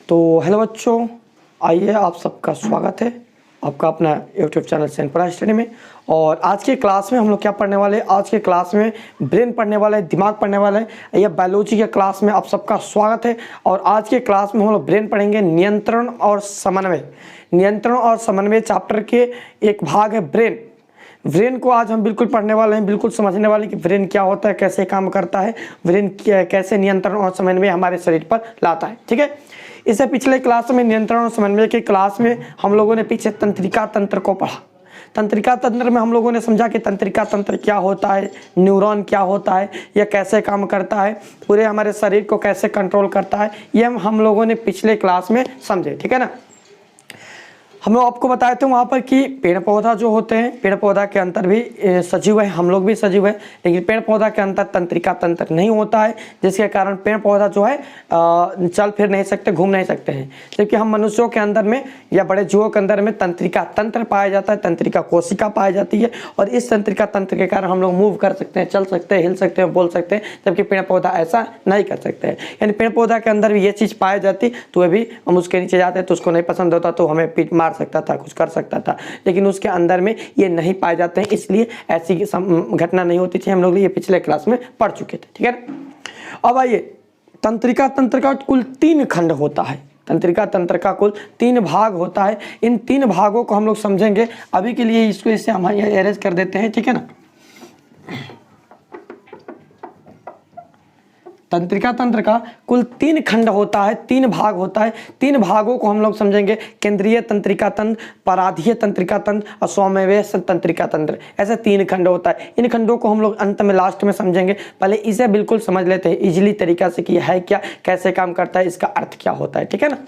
तो हेलो बच्चों, आइए आप सबका स्वागत है आपका अपना यूट्यूब चैनल सेंपरा स्टडी में। और आज के क्लास में हम लोग क्या पढ़ने वाले हैं? आज के क्लास में ब्रेन पढ़ने वाला है, दिमाग पढ़ने वाला है। यह बायोलॉजी के क्लास में आप सबका स्वागत है। और आज के क्लास में हम लोग ब्रेन पढ़ेंगे, नियंत्रण और समन्वय। नियंत्रण और समन्वय चैप्टर के एक भाग है ब्रेन। ब्रेन को आज हम बिल्कुल पढ़ने वाले हैं, बिल्कुल समझने वाले हैं कि ब्रेन क्या होता है, कैसे काम करता है, ब्रेन कैसे नियंत्रण और समन्वय हमारे शरीर पर लाता है। ठीक है, इससे पिछले क्लास में नियंत्रण और समन्वय के क्लास में हम लोगों ने पीछे तंत्रिका तंत्र को पढ़ा। तंत्रिका तंत्र में हम लोगों ने समझा कि तंत्रिका तंत्र क्या होता है, न्यूरॉन क्या होता है, यह कैसे काम करता है, पूरे हमारे शरीर को कैसे कंट्रोल करता है, यह हम लोगों ने पिछले क्लास में समझे। ठीक है ना। हम लोग आपको बताए थे वहाँ पर कि पेड़ पौधा जो होते हैं, पेड़ पौधा के अंदर भी सजीव है, हम लोग भी सजीव है, लेकिन पेड़ पौधा के अंदर तंत्रिका तंत्र नहीं होता है, जिसके कारण पेड़ पौधा जो है चल फिर नहीं सकते, घूम नहीं सकते हैं। जबकि हम मनुष्यों के अंदर में या बड़े जीवों के अंदर में तंत्रिका तंत्र पाया जाता है, तंत्रिका कोशिका पाई जाती है। और इस तंत्रिका तंत्र के कारण हम लोग मूव कर सकते हैं, चल सकते हैं, हिल सकते हैं, बोल सकते हैं, जबकि पेड़ पौधा ऐसा नहीं कर सकते हैं। यानी पेड़ पौधा के अंदर भी ये चीज़ पाई जाती तो वह भी हम उसके नीचे जाते तो उसको नहीं पसंद होता तो हमें पीट मार सकता था, कुछ कर सकता था, लेकिन उसके अंदर में ये नहीं पाए जाते हैं, इसलिए ऐसी घटना नहीं होती थी। हम लोग ये पिछले क्लास में पढ़ चुके थे। ठीक है ना। अब आइए, तंत्रिका तंत्र का कुल 3 खंड होता है। तंत्रिका तंत्र का कुल 3 भाग होता है। इन 3 भागों को हम लोग समझेंगे। अभी के लिए इसको इससे हम अरेंज कर देते हैं। ठीक है ना। तंत्रिका तंत्र का कुल 3 खंड होता है, 3 भाग होता है। 3 भागों को हम लोग समझेंगे, केंद्रीय तंत्रिका तंत्र, पराधीय तंत्रिका तंत्र और स्वामेय तंत्रिका तंत्र। ऐसे 3 खंड होता है। इन खंडों को हम लोग अंत में लास्ट में समझेंगे। पहले इसे बिल्कुल समझ लेते हैं इजीली तरीका से कि है क्या, कैसे काम करता है, इसका अर्थ क्या होता है। ठीक है ना।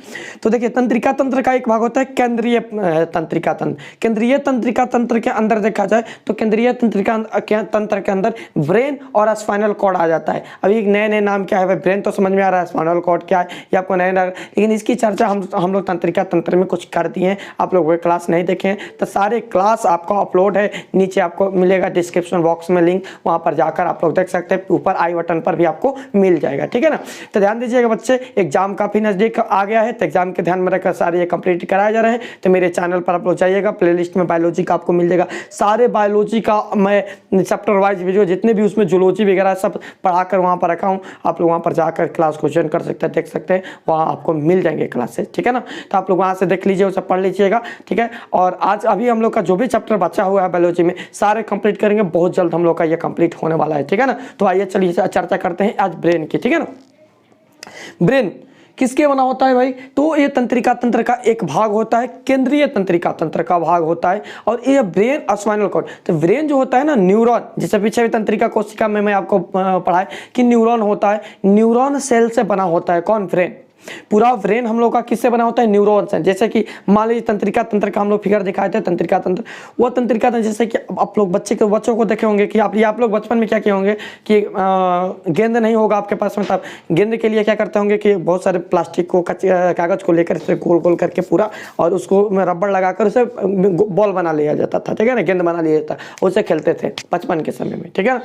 तो देखिए, तंत्रिका तंत्र का एक भाग होता है केंद्रीय तंत्रिका तंत्र। केंद्रीय तंत्रिका तंत्र के अंदर देखा जाए तो केंद्रीय तंत्रिका तंत्र के अंदर ब्रेन और स्पाइनल कॉर्ड आ जाता है। अभी एक नए नाम क्या है, ब्रेन तो समझ में आ रहा है, स्पाइनल कॉर्ड क्या है ये आपको नहीं लगा, लेकिन इसकी चर्चा हम लोग तंत्रिका तंत्र में कुछ कर दिए हैं। आप लोग वो क्लास नहीं देखे हैं तो सारे क्लास आपको अपलोड है, नीचे आपको मिलेगा डिस्क्रिप्शन बॉक्स में लिंक, वहां पर जाकर आप लोग देख सकते हैं। ऊपर आई बटन पर भी आपको मिल जाएगा। ठीक है ना। तो ध्यान दीजिएगा बच्चे, एग्जाम काफी नजदीक आ गया है, तो एग्जाम के ध्यान में रखकर सारे ये कंप्लीट कराए जा रहे हैं। तो मेरे चैनल पर आप लोग जाइएगा, प्लेलिस्ट में बायोलॉजी का आपको मिल जाएगा। सारे बायोलॉजी का मैं चैप्टर वाइज वीडियो जितने भी उसमें जूलॉजी वगैरह सब पढ़ाकर वहाँ पर रखा हूँ। आप लोग वहाँ पर जाकर क्लास को ज्वाइन कर सकते हैं, देख सकते हैं, वहाँ आपको मिल जाएंगे क्लासेस। ठीक है ना। तो आप लोग वहाँ से देख लीजिए, उसे पढ़ लीजिएगा। ठीक है। और आज अभी हम लोग का जो भी चैप्टर बचा हुआ है बायोलॉजी में सारे कंप्लीट करेंगे, बहुत जल्द हम लोग का ये कंप्लीट होने वाला है। ठीक है ना। तो आइए चलिए चर्चा करते हैं आज ब्रेन की। ठीक है ना। ब्रेन किसके बना होता है भाई? तो ये तंत्रिका तंत्र का एक भाग होता है, केंद्रीय तंत्रिका तंत्र का भाग होता है। और ये ब्रेन और स्पाइनल कॉर्ड। तो ब्रेन जो होता है ना, न्यूरॉन, जिससे पीछे भी तंत्रिका कोशिका में मैं आपको पढ़ाया कि न्यूरॉन होता है। न्यूरॉन सेल से बना होता है। कौन? ब्रेन। पूरा ब्रेन हम लोग का किससे बना होता है? न्यूरॉन से। जैसे कि मान लीजिए तंत्रिका तंत्र का हम लोग फिगर दिखाए थे, तंत्रिका तंत्र, वो तंत्रिका तंत्र जैसे कि आप लोग बच्चों को देखे होंगे कि आप लोग बचपन में क्या किए होंगे कि गेंद नहीं होगा आपके पास में, तब गेंद के लिए क्या करते होंगे कि बहुत सारे प्लास्टिक को कागज को लेकर इसे गोल गोल करके पूरा, और उसको रबड़ लगाकर उसे बॉल बना लिया जाता था। ठीक है ना, गेंद बना लिया जाता, उससे खेलते थे बचपन के समय में। ठीक है ना।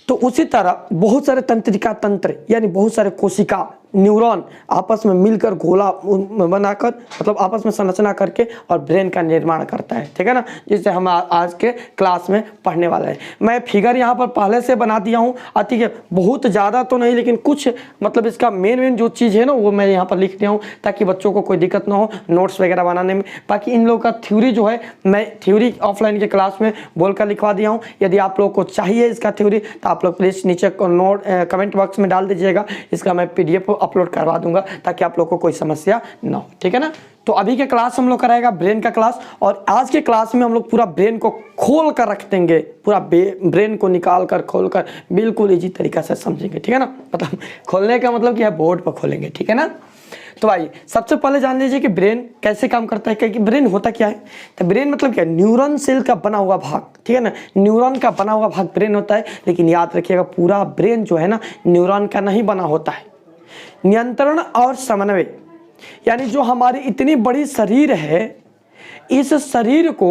तो उसी तरह बहुत सारे तंत्रिका तंत्र यानी बहुत सारे कोशिका, न्यूरॉन आपस में मिलकर गोला बनाकर, मतलब आपस में संरचना करके और ब्रेन का निर्माण करता है। ठीक है ना, जिसे हम आज के क्लास में पढ़ने वाले हैं। मैं फिगर यहाँ पर पहले से बना दिया हूँ। ठीक है, बहुत ज़्यादा तो नहीं, लेकिन कुछ मतलब इसका मेन जो चीज़ है ना वो मैं यहाँ पर लिख दिया हूँ ताकि बच्चों को कोई दिक्कत ना हो नोट्स वगैरह बनाने में। बाकी इन लोगों का थ्योरी जो है मैं थ्योरी ऑफलाइन के क्लास में बोलकर लिखवा दिया हूँ। यदि आप लोग को चाहिए इसका थ्योरी तो आप लोग प्लीज़ नीचे नोट कमेंट बॉक्स में डाल दीजिएगा, इसका मैं PDF अपलोड करवा दूंगा ताकि आप लोग को कोई समस्या ना हो। ठीक है ना। तो अभी के क्लास हम लोग कराएगा ब्रेन का क्लास, और आज के क्लास में हम लोग पूरा ब्रेन को खोल कर रख देंगे, पूरा ब्रेन को निकाल कर खोल कर बिल्कुल इजी तरीका से समझेंगे। ठीक है ना। मतलब खोलने का मतलब क्या है, बोर्ड पर खोलेंगे। ठीक है ना। तो आइए सबसे पहले जान लीजिए कि ब्रेन कैसे काम करता है, क्योंकि ब्रेन होता क्या है। तो ब्रेन मतलब क्या है, न्यूरॉन सेल का बना हुआ भाग। ठीक है ना, न्यूरॉन का बना हुआ भाग ब्रेन होता है। लेकिन याद रखिएगा पूरा ब्रेन जो है ना न्यूरॉन का नहीं बना होता है। नियंत्रण और समन्वय यानी जो हमारी इतनी बड़ी शरीर है, इस शरीर को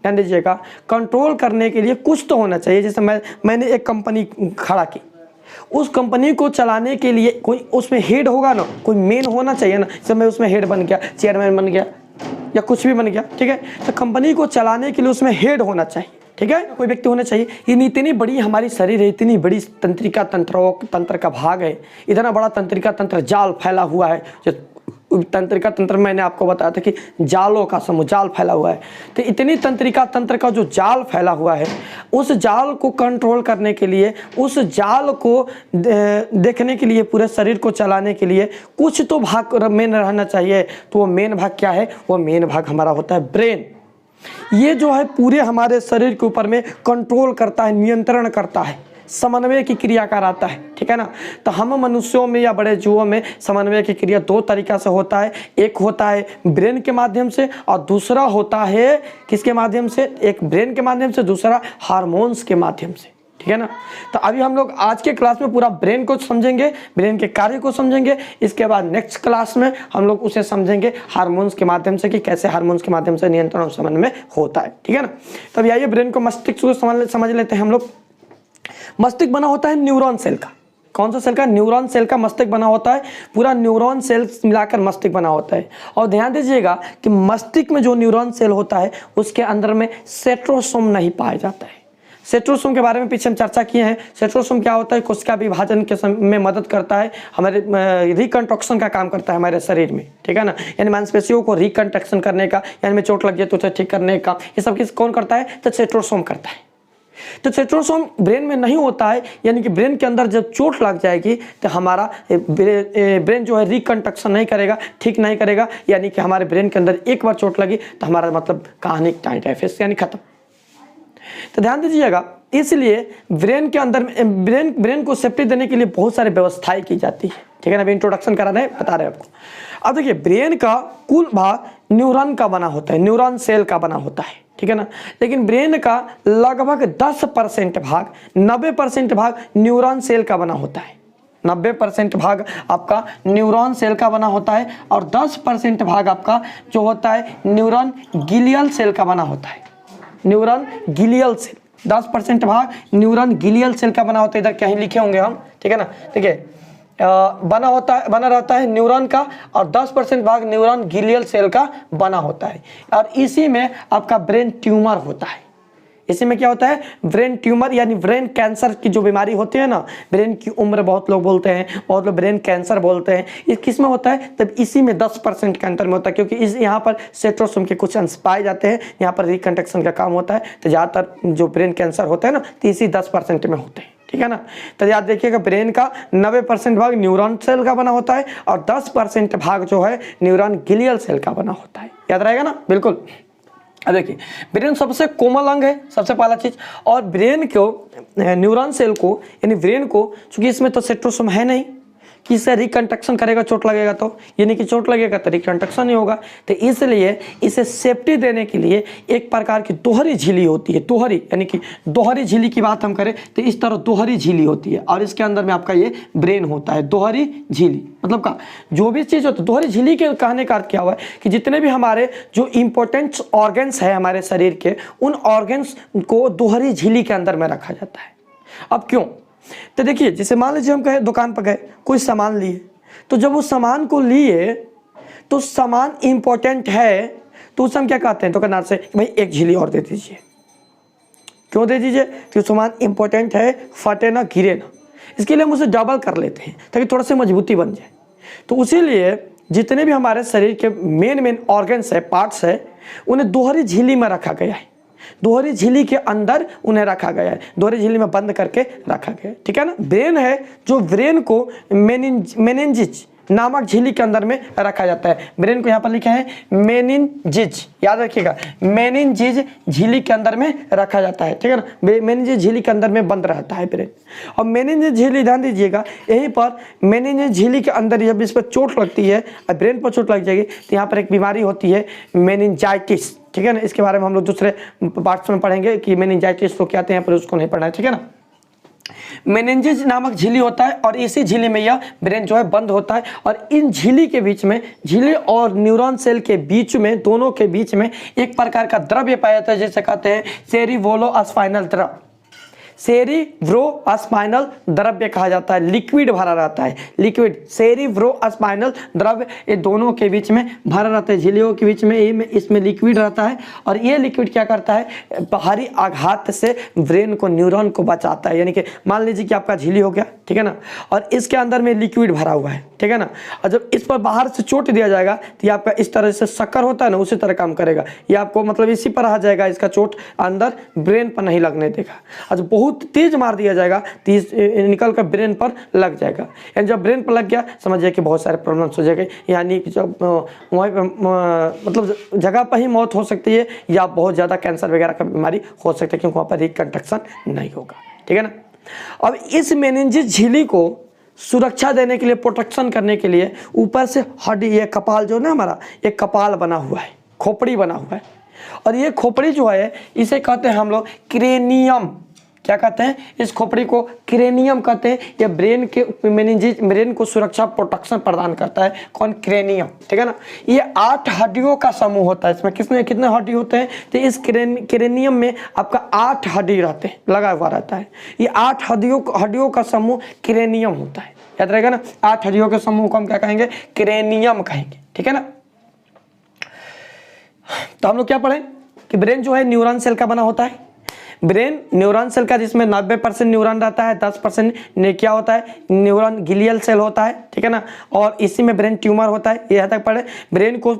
ध्यान दीजिएगा कंट्रोल करने के लिए कुछ तो होना चाहिए। जैसे मैंने एक कंपनी खड़ा की, उस कंपनी को चलाने के लिए कोई उसमें हेड होगा ना, कोई मेन होना चाहिए ना। जब मैं उसमें हेड बन गया, चेयरमैन बन गया या कुछ भी बन गया, ठीक है, तो कंपनी को चलाने के लिए उसमें हेड होना चाहिए, ठीक है, कोई व्यक्ति होना चाहिए। ये इतनी बड़ी हमारी शरीर है, इतनी बड़ी तंत्रिका तंत्र का भाग है, इतना बड़ा तंत्रिका तंत्र जाल फैला हुआ है। जो तंत्रिका तंत्र मैंने आपको बताया था कि जालों का समूह, जाल फैला हुआ है। तो इतनी तंत्रिका तंत्र का जो जाल फैला हुआ है, उस जाल को कंट्रोल करने के लिए, उस जाल को देखने के लिए, पूरे शरीर को चलाने के लिए कुछ तो भाग मेन रहना चाहिए। तो वो मेन भाग क्या है? वो मेन भाग हमारा होता है ब्रेन। ये जो है पूरे हमारे शरीर के ऊपर में कंट्रोल करता है, नियंत्रण करता है, समन्वय की क्रिया कराता है, ठीक है ना। तो हम मनुष्यों में या बड़े जीवों में समन्वय की क्रिया दो तरीका से होता है। एक होता है ब्रेन के माध्यम से और दूसरा होता है किसके माध्यम से? एक ब्रेन के माध्यम से, दूसरा हार्मोन्स के माध्यम से, ठीक है ना। तो अभी हम लोग आज के क्लास में पूरा ब्रेन को समझेंगे, ब्रेन के कार्य को समझेंगे। इसके बाद नेक्स्ट क्लास में हम लोग उसे समझेंगे हार्मोन्स के माध्यम से कि कैसे हार्मोन्स के माध्यम से नियंत्रण और समन्वय होता है, ठीक है ना। तो अभी आइए ब्रेन को, मस्तिष्क को समझ लेते हैं हम लोग। मस्तिष्क बना होता है न्यूरॉन सेल का। कौन सा सेल का? न्यूरॉन सेल का मस्तिष्क बना होता है। पूरा न्यूरॉन सेल मिलाकर मस्तिष्क बना होता है। और ध्यान दीजिएगा कि मस्तिष्क में जो न्यूरॉन सेल होता है उसके अंदर में सेंट्रोसोम नहीं पाया जाता है। सेंट्रोसोम के बारे में पीछे हम चर्चा किए हैं। सेंट्रोसोम क्या होता है? कोशिका विभाजन के में मदद करता है, हमारे रिकंस्ट्रक्शन का काम करता है हमारे शरीर में, ठीक है ना। यानी मांसपेशियों को रिकंस्ट्रक्शन करने का, यानी में चोट लग जाए तो उसे ठीक करने का, ये सब किस कौन करता है? तो सेंट्रोसोम करता है। तो सेंट्रोसोम ब्रेन में नहीं होता है, यानी कि ब्रेन के अंदर जब चोट लग जाएगी तो हमारा ब्रेन जो है रिकंस्ट्रक्शन नहीं करेगा, ठीक नहीं करेगा। यानी कि हमारे ब्रेन के अंदर एक बार चोट लगी तो हमारा मतलब कहानी टाइफाइड यानी खत्म। तो ध्यान दीजिएगा, इसलिए ब्रेन के अंदर ब्रेन को सेफ्टी देने के लिए बहुत सारी व्यवस्थाएं की जाती है, ठीक है ना। अभी इंट्रोडक्शन करा रहे, बता रहे हैं आपको। अब देखिए, ब्रेन का कुल भाग न्यूरॉन का बना होता है, न्यूरॉन सेल का बना होता है, ठीक है ना। लेकिन ब्रेन का लगभग 10% भाग, 90% भाग न्यूरॉन सेल का बना होता है। 90% भाग आपका न्यूरॉन सेल का बना होता है और 10% भाग आपका जो होता है न्यूरॉन गिलियल सेल का बना होता है। न्यूरॉन गिलियल सेल, 10% भाग न्यूरॉन गिलियल सेल का बना होता है। इधर कहीं लिखे होंगे हम, ठीक है ना। ठीक है, बना रहता है न्यूरॉन का और 10% भाग न्यूरॉन गिलियल सेल का बना होता है। और इसी में आपका ब्रेन ट्यूमर होता है। इसी में क्या होता है? ब्रेन ट्यूमर, यानी ब्रेन कैंसर की जो बीमारी होती है ना, ब्रेन की उम्र बहुत लोग बोलते हैं, बहुत लोग ब्रेन कैंसर बोलते हैं। ये किस में होता है? तब इसी में 10% के अंतर में होता है, क्योंकि इस यहाँ पर सेंट्रोसोम के कुछ अंश पाए जाते हैं, यहाँ पर रिकंस्ट्रक्शन का काम होता है। तो ज़्यादातर जो ब्रेन कैंसर होता है ना, तो इसी 10% में होते हैं, ठीक है ना। तो याद देखिएगा, ब्रेन का 90% भाग न्यूरॉन सेल का बना होता है और 10% भाग जो है न्यूरॉन गिलियल सेल का बना होता है। याद रहेगा ना? बिल्कुल। अब देखिए, ब्रेन सबसे कोमल अंग है, सबसे पहला चीज। और ब्रेन को, न्यूरॉन सेल को, यानी ब्रेन को, चूंकि इसमें तो सेंट्रोसोम है नहीं कि इससे रिकंस्ट्रक्शन करेगा, चोट लगेगा तो, यानी कि चोट लगेगा तो रिकंस्ट्रक्शन नहीं होगा। तो इसलिए इसे सेफ्टी देने के लिए एक प्रकार की दोहरी झिल्ली होती है। दोहरी यानी कि दोहरी झिल्ली की बात हम करें तो इस तरह दोहरी झिल्ली होती है और इसके अंदर में आपका ये ब्रेन होता है। दोहरी झिल्ली मतलब का जो भी चीज़ होती है, दोहरी झिल्ली के कहने का अर्थ क्या हुआ है कि जितने भी हमारे जो इंपॉर्टेंट ऑर्गन्स है हमारे शरीर के, उन ऑर्गन्स को दोहरी झिल्ली के अंदर में रखा जाता है। अब क्यों? तो देखिए, जैसे मान लीजिए हम कहे दुकान पर गए, कोई सामान लिए, तो जब उस सामान को लिए तो सामान इंपॉर्टेंट है, तो उसे हम क्या कहते हैं? तो कहना से भाई एक झिल्ली और दे दीजिए। क्यों दे दीजिए? तो सामान इंपॉर्टेंट है, फटे ना, गिरे ना, इसके लिए हम उसे डबल कर लेते हैं ताकि थोड़ा सी मजबूती बन जाए। तो उसीलिए जितने भी हमारे शरीर के मेन ऑर्गन्स है, पार्ट्स है, उन्हें दोहरी झिल्ली में रखा गया है। दोहरी झिल्ली के अंदर उन्हें रखा गया है, दोहरी झिल्ली में बंद करके रखा गया है, ठीक है ना। ब्रेन है जो ब्रेन को मेनिंजिस नामक झिल्ली के अंदर में रखा जाता है। ब्रेन को यहाँ पर लिखा है मेनिंजिस, याद रखिएगा, मेनिंजिस झिल्ली के अंदर में रखा जाता है, ठीक है ना। मेनिंजिस झिल्ली के अंदर में बंद रहता है ब्रेन। और मेनिंजिस झिल्ली, ध्यान दीजिएगा, यहीं पर मेनिंजिस झिल्ली के अंदर जब इस पर चोट लगती है और ब्रेन पर चोट लग जाएगी तो यहाँ पर एक बीमारी होती है मेनिंजाइटिस, ठीक है ना। इसके बारे में हम लोग दूसरे पार्ट्स में पढ़ेंगे कि मेनिंजाइटिस तो क्या आते हैं, पर उसको नहीं पढ़ना है, ठीक है ना। मेनिंजिस नामक झिल्ली होता है और इसी झिल्ली में यह ब्रेन जो है बंद होता है। और इन झिल्ली के बीच में, झिल्ली और न्यूरॉन सेल के बीच में, दोनों के बीच में एक प्रकार का द्रव्य पाया जाता है जिसे कहते हैं सेरिबोलो स्पाइनल द्रव। सेरिब्रोस्पाइनल द्रव्य कहा जाता है, लिक्विड भरा रहता है, लिक्विड सेरिब्रोस्पाइनल द्रव्य ये दोनों के बीच में भरा रहता है, झिल्लियों के बीच में इसमें लिक्विड रहता है और ये लिक्विड क्या करता है, बाहरी आघात से ब्रेन को, न्यूरॉन को बचाता है। यानी कि मान लीजिए कि आपका झिल्ली हो गया, ठीक है ना, और इसके अंदर में लिक्विड भरा हुआ है, ठीक है ना, और जब इस पर बाहर से चोट दिया जाएगा तो ये आपका इस तरह से शक्कर होता है ना, उसी तरह काम करेगा। ये आपको मतलब इसी पर आ जाएगा, इसका चोट अंदर ब्रेन पर नहीं लगने देगा। और जब बहुत तेज मार दिया जाएगा तो निकल कर ब्रेन पर लग जाएगा। यानी जब ब्रेन पर लग गया समझिए कि बहुत सारे प्रॉब्लम्स हो जाएंगे, यानी कि जब वहीं पर मतलब जगह पर ही मौत हो सकती है या बहुत ज़्यादा कैंसर वगैरह का बीमारी हो सकती है, क्योंकि वहाँ पर रिकंस्ट्रक्शन नहीं होगा, ठीक है ना। अब इस मेनिंजेस झिल्ली को सुरक्षा देने के लिए, प्रोटेक्शन करने के लिए ऊपर से हड्डी, ये कपाल जो ना हमारा, ये कपाल बना हुआ है, खोपड़ी बना हुआ है, और ये खोपड़ी जो है इसे कहते हैं हम लोग क्रेनियम। क्या कहते हैं, इस खोपड़ी को क्रेनियम कहते हैं। ये ब्रेन के मेनिंजेस, ब्रेन को सुरक्षा, प्रोटेक्शन प्रदान करता है। कौन, क्रेनियम, ठीक है ना। ये 8 हड्डियों का समूह होता है। इसमें कितने हड्डी होते हैं, तो इस क्रेनियम में आपका 8 हड्डी रहते हैं, लगा हुआ रहता है। ये 8 हड्डियों का समूह क्रेनियम होता है, याद रहेगा ना। 8 हड्डियों के समूह को हम क्या कहेंगे, क्रेनियम कहेंगे, ठीक है ना। तो हम लोग क्या पढ़े कि ब्रेन जो है न्यूरॉन सेल का बना होता है। ब्रेन न्यूरॉन सेल का, जिसमें 90% न्यूरॉन रहता है, 10% क्या होता है, न्यूरॉन ग्लियल सेल होता है, ठीक है ना। और इसी में ब्रेन ट्यूमर होता है। ये तक पढ़े। ब्रेन को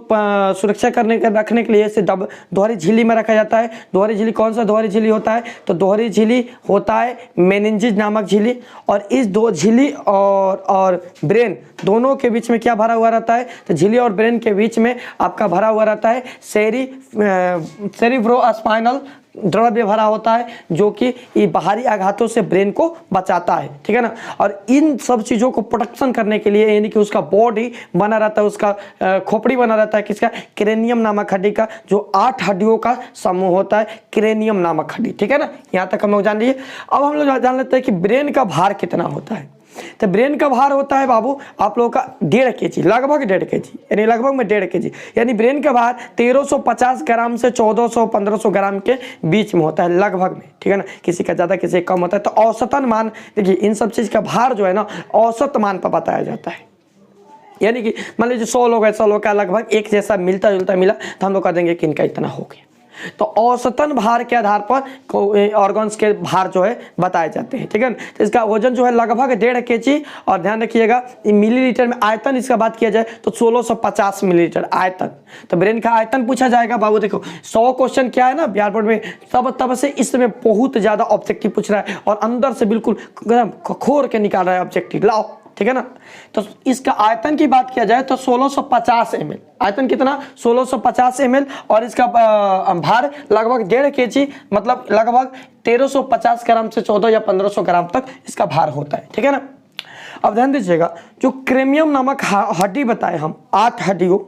सुरक्षा रखने के लिए इसे दोहरी झिल्ली में रखा जाता है। दोहरी झिल्ली, कौन सा दोहरी झिल्ली होता है, तो दोहरी झिल्ली होता है मेनिंजेस नामक झिल्ली। और इस दो झिल्ली और ब्रेन दोनों के बीच में क्या भरा हुआ रहता है, तो झिल्ली और ब्रेन के बीच में आपका भरा हुआ रहता है सेरिब्रोस्पाइनल द्रव्य भरा होता है, जो कि ये बाहरी आघातों से ब्रेन को बचाता है, ठीक है ना। और इन सब चीज़ों को प्रोटेक्शन करने के लिए, यानी कि उसका बॉडी बना रहता है, उसका खोपड़ी बना रहता है, किसका, क्रेनियम नामक हड्डी का, जो 8 हड्डियों का समूह होता है, क्रेनियम नामक हड्डी, ठीक है ना। यहाँ तक हम लोग जान लिए। अब हम लोग जान लेते हैं कि ब्रेन का भार कितना होता है। तो ब्रेन का भार होता है बाबू आप लोगों का 1.5 kg, लगभग 1.5 kg, यानी लगभग में 1.5 kg, यानी ब्रेन का भार 1350 ग्राम से 1400-1500 ग्राम के बीच में होता है, लगभग में, ठीक है ना। किसी का ज़्यादा, किसी का कम होता है। तो औसतन मान, देखिए इन सब चीज़ का भार जो है ना औसत मान पर बताया जाता है। यानी कि मान लीजिए 100 लोग है, 100 लोग का लगभग एक जैसा मिलता जुलता मिला, तो हम लोग कह देंगे कि इनका इतना हो गया। तो औसतन भार के आधार पर ऑर्गन्स के भार जो है बताए जाते हैं, ठीक है ना। तो इसका वजन जो है लगभग 1.5 kg, और ध्यान रखिएगा मिलीलीटर में। आयतन इसका बात किया जाए तो 1650 मिलीलीटर आयतन। तो ब्रेन का आयतन पूछा जाएगा बाबू, देखो 100 क्वेश्चन क्या है ना बिहार बोर्ड में, तब से इसमें बहुत ज्यादा ऑब्जेक्टिव पूछ रहा है, और अंदर से बिल्कुल खोर के निकाल रहा है ऑब्जेक्टिव, लाओ, ठीक है ना। तो इसका आयतन की बात किया जाए तो 1650 ml, आयतन कितना, 1650 ml, और इसका भार लगभग 1.5 kg, मतलब लगभग 1350 ग्राम से 1400 या 1500 ग्राम तक इसका भार होता है, ठीक है ना। अब ध्यान दीजिएगा, जो क्रेनियम नामक हड्डी बताए हम, 8 हड्डियों,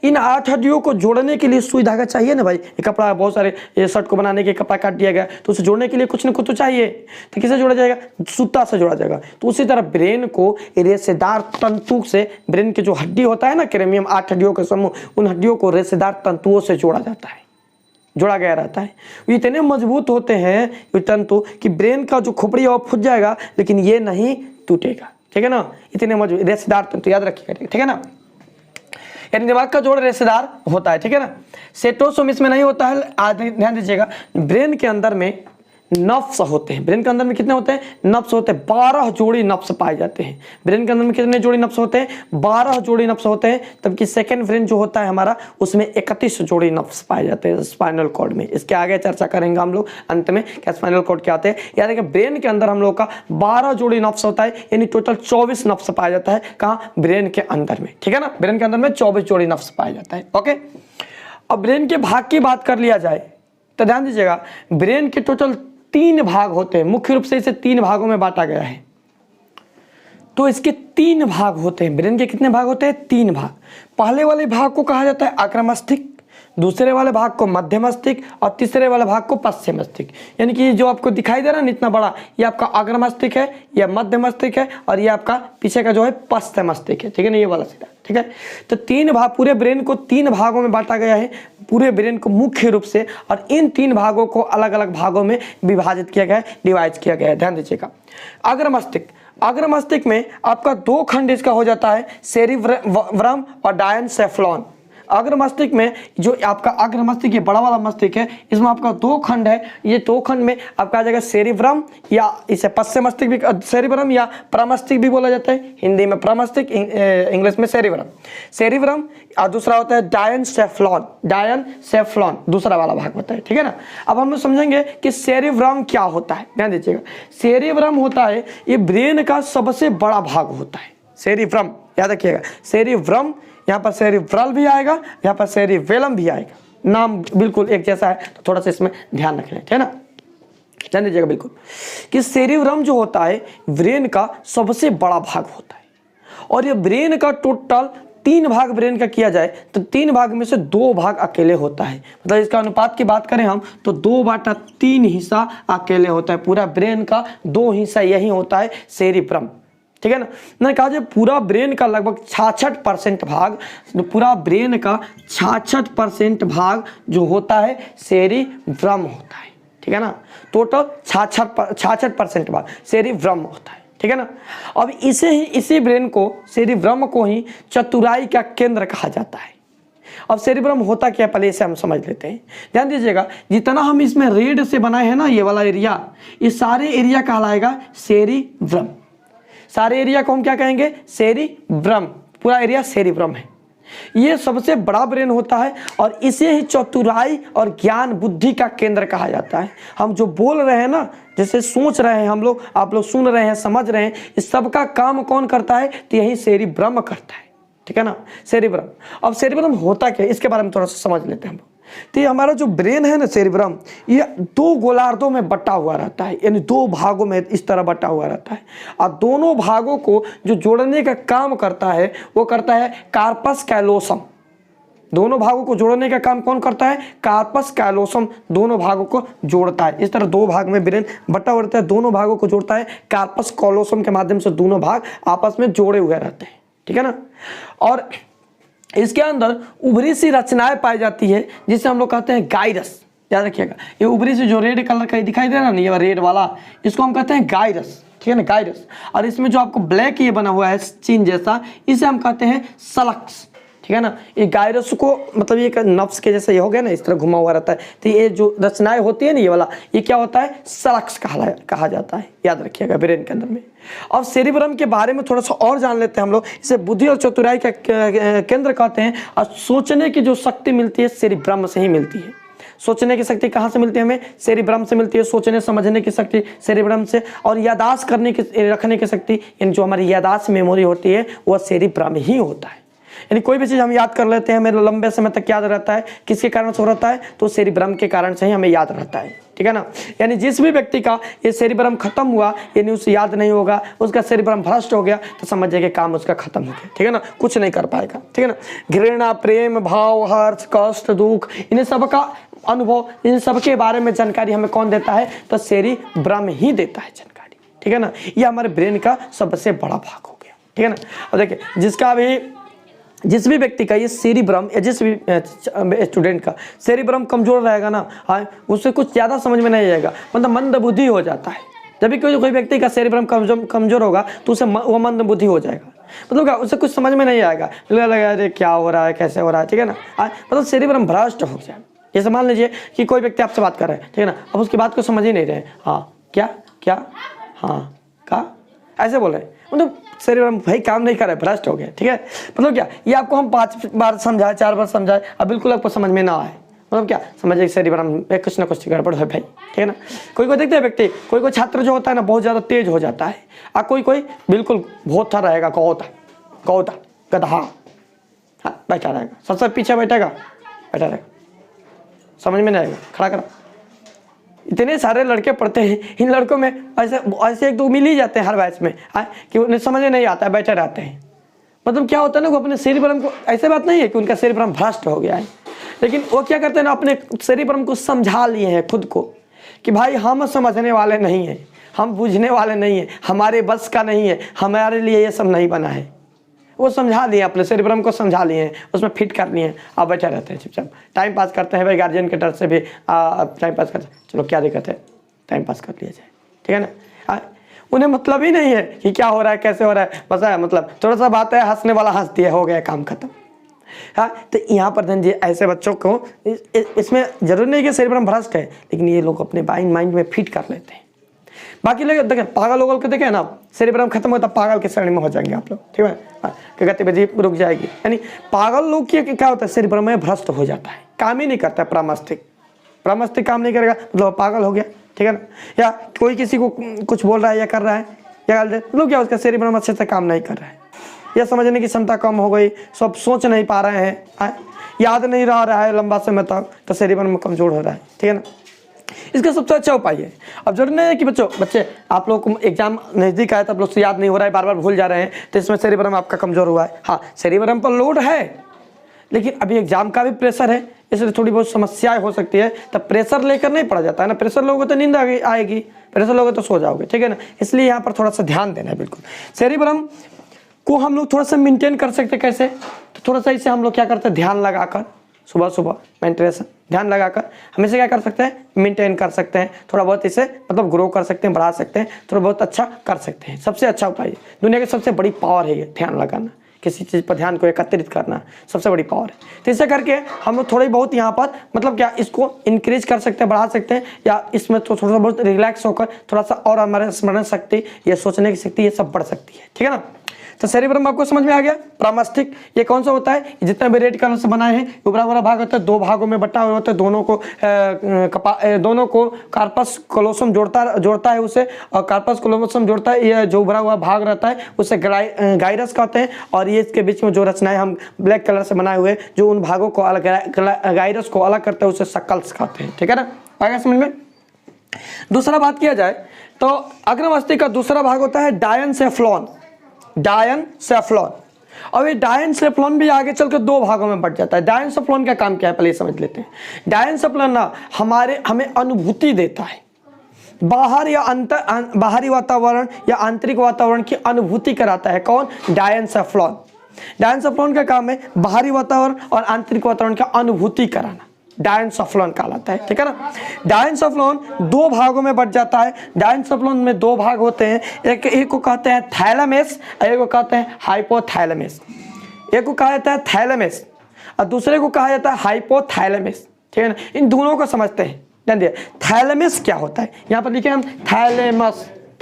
इन 8 हड्डियों को जोड़ने के लिए सुई धागा चाहिए ना भाई। ये कपड़ा, बहुत सारे ये शर्ट को बनाने के कपड़ा काट दिया गया, तो उसे जोड़ने के लिए कुछ न कुछ तो चाहिए। तो किससे जोड़ा जाएगा, सूता से जोड़ा जाएगा। तो उसी तरह ब्रेन को रेशेदार तंतु से, ब्रेन के जो हड्डी होता है ना क्रेनियम, 8 हड्डियों का समूह, उन हड्डियों को रेशेदार तंतुओं से जोड़ा जाता है, जोड़ा गया रहता है। इतने मजबूत होते हैं ये तंतु कि ब्रेन का जो खोपड़ी है वो फूट जाएगा, लेकिन ये नहीं टूटेगा, ठीक है ना। इतने मजबूत रेशेदार तंतु, याद रखिएगा, ठीक है ना। यानी दिमाग का जोड़ रेशेदार होता है, ठीक है ना। सेटोसोम इसमें नहीं होता है। ध्यान दीजिएगा, ब्रेन के अंदर में नफ्स होते हैं। ब्रेन के अंदर में कितने होते हैं, नफ्स होते हैं, 12 जोड़ी नफ्स पाए जाते हैं। ब्रेन के अंदर में कितने जोड़ी नफ्स होते हैं, 12 जोड़ी नफ्स होते हैं। तबकि सेकंड ब्रेन जो होता है हमारा, उसमें 31 जोड़ी नफ्स पाए जाते हैं स्पाइनल कॉर्ड में। इसके आगे चर्चा करेंगे हम लोग अंत में, क्या स्पाइनल कॉर्ड क्या होते हैं। यानी कि ब्रेन के अंदर हम लोग का 12 जोड़ी नफ्स होता है, यानी टोटल 24 नफ्स पाया जाता है। कहाँ, ब्रेन के अंदर में, ठीक है ना। ब्रेन के अंदर में 24 जोड़ी नफ्स पाया जाता है, ओके। अब ब्रेन के भाग की बात कर लिया जाए तो ध्यान दीजिएगा, ब्रेन के टोटल 3 भाग होते हैं। मुख्य रूप से इसे 3 भागों में बांटा गया है। तो इसके 3 भाग होते हैं। ब्रेन के कितने भाग होते हैं, 3 भाग। पहले वाले भाग को कहा जाता है आक्रमस्थिक, दूसरे वाले भाग को मध्य मस्तिष्क और तीसरे वाले भाग को पश्चिम मस्तिष्क। यानी कि जो आपको दिखाई दे रहा है ना इतना बड़ा, ये आपका अग्र मस्तिष्क है, यह मध्य मस्तिष्क है और ये आपका पीछे का जो है पश्चिम मस्तिष्क है, ठीक है ना, ये वाला सीधा, ठीक है। तो 3 भाग, पूरे ब्रेन को 3 भागों में बांटा गया है, पूरे ब्रेन को मुख्य रूप से, और इन 3 भागों को अलग अलग भागों में विभाजित किया गया है, डिवाइड किया गया है। ध्यान दीजिएगा। अग्र मस्तिष्क, अग्र मस्तिष्क में आपका 2 खंड इसका हो जाता है, सेरिब्रम और डायनसेफ्लॉन। अग्र मस्तिष्क में जो आपका अग्र मस्तिष्क, ये बड़ा वाला मस्तिष्क है, इसमें आपका 2 खंड है। ये 2 खंड में आपका आ जाएगा सेरिब्रम, या इसे पश्चिम मस्तिष्क भी, सेरिब्रम या प्रमस्तिष्क भी बोला जाता है, हिंदी में प्रमस्तिष्क, इंग्लिश में सेरिब्रम। सेरिब्रम और दूसरा होता है डायनसेफ्लॉन, डायनसेफ्लॉन दूसरा वाला भाग होता है, ठीक है ना। अब हम लोग समझेंगे कि सेरिब्रम क्या होता है। ध्यान दीजिएगा, सेरिब्रम होता है, ये ब्रेन का सबसे बड़ा भाग होता है, सेरिब्रम, याद रखिएगा। सेरिब्रम, यहाँ पर सेरिब्रल भी आएगा, यहाँ पर सेरिबेलम भी आएगा, नाम बिल्कुल एक जैसा है, तो थोड़ा सा इसमें ध्यान रख लें, है ना। ध्यान दीजिएगा बिल्कुल कि सेरिब्रम जो होता है ब्रेन का सबसे बड़ा भाग होता है, और ये ब्रेन का टोटल 3 भाग ब्रेन का किया जाए तो 3 भाग में से 2 भाग अकेले होता है। मतलब इसका अनुपात की बात करें हम तो 2/3 हिस्सा अकेले होता है। पूरा ब्रेन का 2 हिस्सा यही होता है सेरिब्रम, ठीक है ना। मैंने कहा जब पूरा ब्रेन का लगभग 66% भाग, पूरा ब्रेन का 66% भाग जो होता है सेरिब्रम होता है, ठीक है ना। टोटल 66% भाग सेरिब्रम होता है, ठीक है ना। अब इसी ब्रेन को, सेरिब्रम को ही चतुराई का केंद्र कहा जाता है। अब सेरिब्रम होता क्या, पहले इसे हम समझ लेते हैं। ध्यान दीजिएगा, जितना हम इसमें रेड से बनाए हैं ना ये वाला एरिया, ये सारे एरिया कहलाएगा सेरिब्रम। सारे एरिया को हम क्या कहेंगे, सेरिब्रम। पूरा एरिया सेरिब्रम है। ये सबसे बड़ा ब्रेन होता है और इसे ही चतुराई और ज्ञान बुद्धि का केंद्र कहा जाता है। हम जो बोल रहे हैं ना, जैसे सोच रहे हैं हम लोग, आप लोग सुन रहे हैं, समझ रहे हैं, इस सब का काम कौन करता है, तो यही सेरिब्रम करता है, ठीक है ना, सेरिब्रम। अब सेरिब्रम होता क्या है इसके बारे में थोड़ा सा समझ लेते हैं हम। तो ये हमारा जो ब्रेन है ना सेरिब्रम, ये 2 गोलार्धों में बटा हुआ रहता है, यानी 2 भागों में इस तरह बटा हुआ रहता है, और दोनों भागों को जो जोड़ने का काम करता है वो करता है कार्पस कैलोसम। दोनों भागों को जोड़ने का काम कौन करता है, कार्पस कैलोसम दोनों भागों को जोड़ता है। इस तरह 2 भाग में ब्रेन बटा हुआ रहता है, दोनों भागों को जोड़ता है कार्पस कैलोसम के माध्यम से। दोनों भाग आपस में जोड़े हुए रहते हैं, ठीक है ना। और इसके अंदर उभरी सी रचनाएं पाई जाती है जिसे हम लोग कहते हैं गाइरस। याद रखिएगा, ये उभरी सी जो रेड कलर का दिखाई दे रहा है ना, ये रेड वाला, इसको हम कहते हैं गाइरस, ठीक है ना, गाइरस। और इसमें जो आपको ब्लैक ये बना हुआ है चिन्ह जैसा, इसे हम कहते हैं सलक्स, ठीक है ना। ये गाइरस को मतलब ये नफ्स के जैसा ये हो गया ना, इस तरह घुमा हुआ रहता है। तो ये जो रचनाएं होती है ना ये वाला, ये क्या होता है, सलक्स कहा जाता है। याद रखिएगा ब्रेन के अंदर में। अब सेरिब्रम के बारे में थोड़ा सा और जान लेते हैं हम लोग। इसे बुद्धि और चतुराई का केंद्र कहते हैं, और सोचने की जो शक्ति मिलती है सेरिब्रम से ही मिलती है। सोचने की शक्ति कहाँ से मिलती है हमें, सेरिब्रम से मिलती है। सोचने समझने की शक्ति सेरिब्रम से, और यादाश्त करने की, रखने की शक्ति, यानी जो हमारी यादाश्त मेमोरी होती है वह सेरिब्रम ही होता है। यानी कोई भी चीज़ हम याद कर लेते हैं, हमें लंबे समय तक याद रहता है, किसके कारण से रहता है, तो सेरिब्रम के कारण से ही हमें याद रहता है, ठीक है ना। यानी जिस भी व्यक्ति का ये सेरिब्रम खत्म हुआ, यानी उसे याद नहीं होगा, उसका सेरिब्रम भ्रष्ट हो गया, तो समझिए कि काम उसका खत्म हो गया, ठीक है ना, कुछ नहीं कर पाएगा, ठीक है ना। घृणा, प्रेम, भाव, हर्ष, कष्ट, दुख, इन सब का अनुभव, इन सब के बारे में जानकारी हमें कौन देता है, तो सेरिब्रम ही देता है जानकारी, ठीक है ना। ये हमारे ब्रेन का सबसे बड़ा भाग हो गया, ठीक है ना। और देखिए, जिस भी व्यक्ति का ये सेरिब्रम, या जिस भी स्टूडेंट का सेरिब्रम कमजोर रहेगा ना, हाँ, उससे कुछ ज़्यादा समझ में नहीं आएगा, मतलब मंद बुद्धि हो जाता है। जब भी कोई व्यक्ति का सेरिब्रम कमजोर होगा तो उसे वो मंद बुद्धि हो जाएगा, मतलब क्या, उसे कुछ समझ में नहीं आएगा, लगेगा अरे क्या हो रहा है, कैसे हो रहा है, ठीक है ना। मतलब सेरिब्रम भ्रष्ट हो जाए। जैसे मान लीजिए कि कोई व्यक्ति आपसे बात कर रहा है, ठीक है ना, अब उसकी बात को समझ ही नहीं रहे, हाँ क्या क्या, हाँ का, ऐसे बोल रहे, मतलब सेरिब्रम भाई काम नहीं कर रहा है, भ्रष्ट हो गया, ठीक है। मतलब क्या, ये आपको हम 5 बार समझाए, 4 बार समझाए, अब बिल्कुल आपको समझ में ना आए, मतलब क्या, समझिए सेरिब्रम में कुछ ना कुछ गड़बड़ है भाई, ठीक है ना। कोई देखते हैं व्यक्ति, कोई छात्र जो होता है ना बहुत ज़्यादा तेज हो जाता है, और कोई बिल्कुल भोथा रहेगा, गौता गधा, हाँ बैठा रहेगा, सबसे पीछे बैठा रहेगा, समझ में नहीं आएगा, खड़ा करा। इतने सारे लड़के पढ़ते हैं, इन लड़कों में ऐसे 1-2 मिल ही जाते हैं हर बैच में, कि उन्हें समझ में नहीं आता है, बैठे रहते हैं। मतलब क्या होता है ना, वो अपने सेरिब्रम को, ऐसे बात नहीं है कि उनका सेरिब्रम भ्रष्ट हो गया है, लेकिन वो क्या करते हैं ना, अपने सेरिब्रम को समझा लिए हैं खुद को कि भाई हम समझने वाले नहीं हैं, हम बुझने वाले नहीं हैं, हमारे बस का नहीं है, हमारे लिए ये सब नहीं बना है। वो समझा लिए, अपने सेरिब्रम को समझा लिए हैं, उसमें फिट कर लिए हैं। अब बैठे रहते हैं चुपचाप, टाइम पास करते हैं भाई, गार्जियन के डर से भी टाइम पास करते हैं। चलो क्या दिक्कत है, टाइम पास कर लिया जाए, ठीक है ना। उन्हें मतलब ही नहीं है कि क्या हो रहा है, कैसे हो रहा है, बस है मतलब थोड़ा सा बात है, हंसने वाला हंस दिया, हो गया काम खत्म। हाँ, तो यहाँ पर धन जी ऐसे बच्चों को इसमें जरूर नहीं कि सेरिब्रम भ्रष्ट है, लेकिन ये लोग अपने माइंड में फिट कर लेते हैं। बाकी लोग देखें, पागल लोगों को देखें ना, सेरिब्रम खत्म होता पागल के श्रेणी में हो जाएंगे आप लोग, ठीक है, कि गतिविधि रुक जाएगी। यानी पागल लोग की क्या होता है, सेरिब्रम में भ्रष्ट हो जाता है, काम ही नहीं करता है, प्रामस्तिक काम नहीं करेगा मतलब पागल हो गया, ठीक है ना। या कोई किसी को कुछ बोल रहा है या कर रहा है या मतलब क्या, उसका सेरिब्रम अच्छे से काम नहीं कर रहा है, या समझने की क्षमता कम हो गई, सब सोच नहीं पा रहे हैं, याद नहीं रहा है लंबा समय तक, तो सेरिब्रम कमजोर हो रहा है, ठीक है ना। इसका सबसे अच्छा उपाय है, अब जरूरी नहीं है कि बच्चे आप लोग को एग्जाम नज़दीक आए तो आप लोग से याद नहीं हो रहा है, बार बार भूल जा रहे हैं, तो इसमें सेरिब्रम आपका कमजोर हुआ है। हाँ, सेरिब्रम पर लोड है, लेकिन अभी एग्जाम का भी प्रेशर है, इसलिए थोड़ी बहुत समस्याएं हो सकती है। तब प्रेशर लेकर नहीं पढ़ा जाता है ना, प्रेशर लोगे तो नींद आएगी, प्रेशर लोगे तो सो जाओगे, ठीक है ना। इसलिए यहाँ पर थोड़ा सा ध्यान देना है। बिल्कुल सेरिब्रम को हम लोग थोड़ा सा मेंटेन कर सकते हैं, कैसे, तो थोड़ा सा इसे हम लोग क्या करते हैं, ध्यान लगाकर सुबह सुबह मेडिटेशन ध्यान लगाकर हम इसे क्या कर सकते हैं, मेंटेन कर सकते हैं, थोड़ा बहुत इसे मतलब ग्रो कर सकते हैं, बढ़ा सकते हैं, थोड़ा बहुत अच्छा कर सकते हैं। सबसे अच्छा उपाय है, दुनिया की सबसे बड़ी पावर है ये, ध्यान लगाना, किसी चीज़ पर ध्यान को एकत्रित करना सबसे बड़ी पावर है। तो इसे करके हम लोग थोड़ी बहुत यहाँ पर मतलब क्या इसको इंक्रीज कर सकते हैं, बढ़ा सकते हैं, या इसमें तो थोड़ा बहुत रिलैक्स होकर थोड़ा सा और हमारे स्मरण शक्ति या सोचने की शक्ति ये सब बढ़ सकती है, ठीक है ना। तो सेरिब्रम आपको समझ में आ गया। प्रामस्तिक ये कौन सा होता है, जितना भी रेड कलर से बनाए हैं, ऊपरा वाला भाग होता है, दो भागों में बटा हुआ होता है, दोनों को कार्पस कोलोसम जोड़ता है उसे, और कार्पस कोलोसम जोड़ता है, ये जो उभरा हुआ भाग रहता है उसे गाइरस कहते हैं, और ये इसके बीच में जो रचनाएं हम ब्लैक कलर से बनाए हुए जो उन भागों को अलग गाइरस को अलग करते हैं उसे सक्कल्स कहते हैं, ठीक है ना। आएगा समझ में। दूसरा बात किया जाए तो अग्रमस्तिष्क का दूसरा भाग होता है डायनसेफ्लॉन। और ये डायनसेफ्लॉन भी आगे चलकर दो भागों में बढ़ जाता है। डायनसेफ्लॉन का काम क्या है पहले समझ लेते हैं। डायनसेफ्लॉन ना हमें अनुभूति देता है, बाहरी वातावरण या आंतरिक वातावरण की अनुभूति कराता है। कौन, डायनसेफ्लॉन। डायनसेफ्लॉन का काम है बाहरी वातावरण और आंतरिक वातावरण का अनुभूति कराना, डायनसेफ्लॉन कहलाता है, ठीक है ना। डायनसेफ्लॉन दो भागों में बट जाता है। डायनसेफ्लॉन में दो भाग होते हैं, एक को कहते हैं थैलेमस और एक को कहते हैं हाइपोथैलेमस। एक को कहा जाता है थैलेमस और दूसरे को कहा जाता है हाइपोथैलेमस, ठीक है ना। इन दोनों को समझते हैं, ध्यान दिए। थैलेमस क्या होता है, यहाँ पर लिखे हम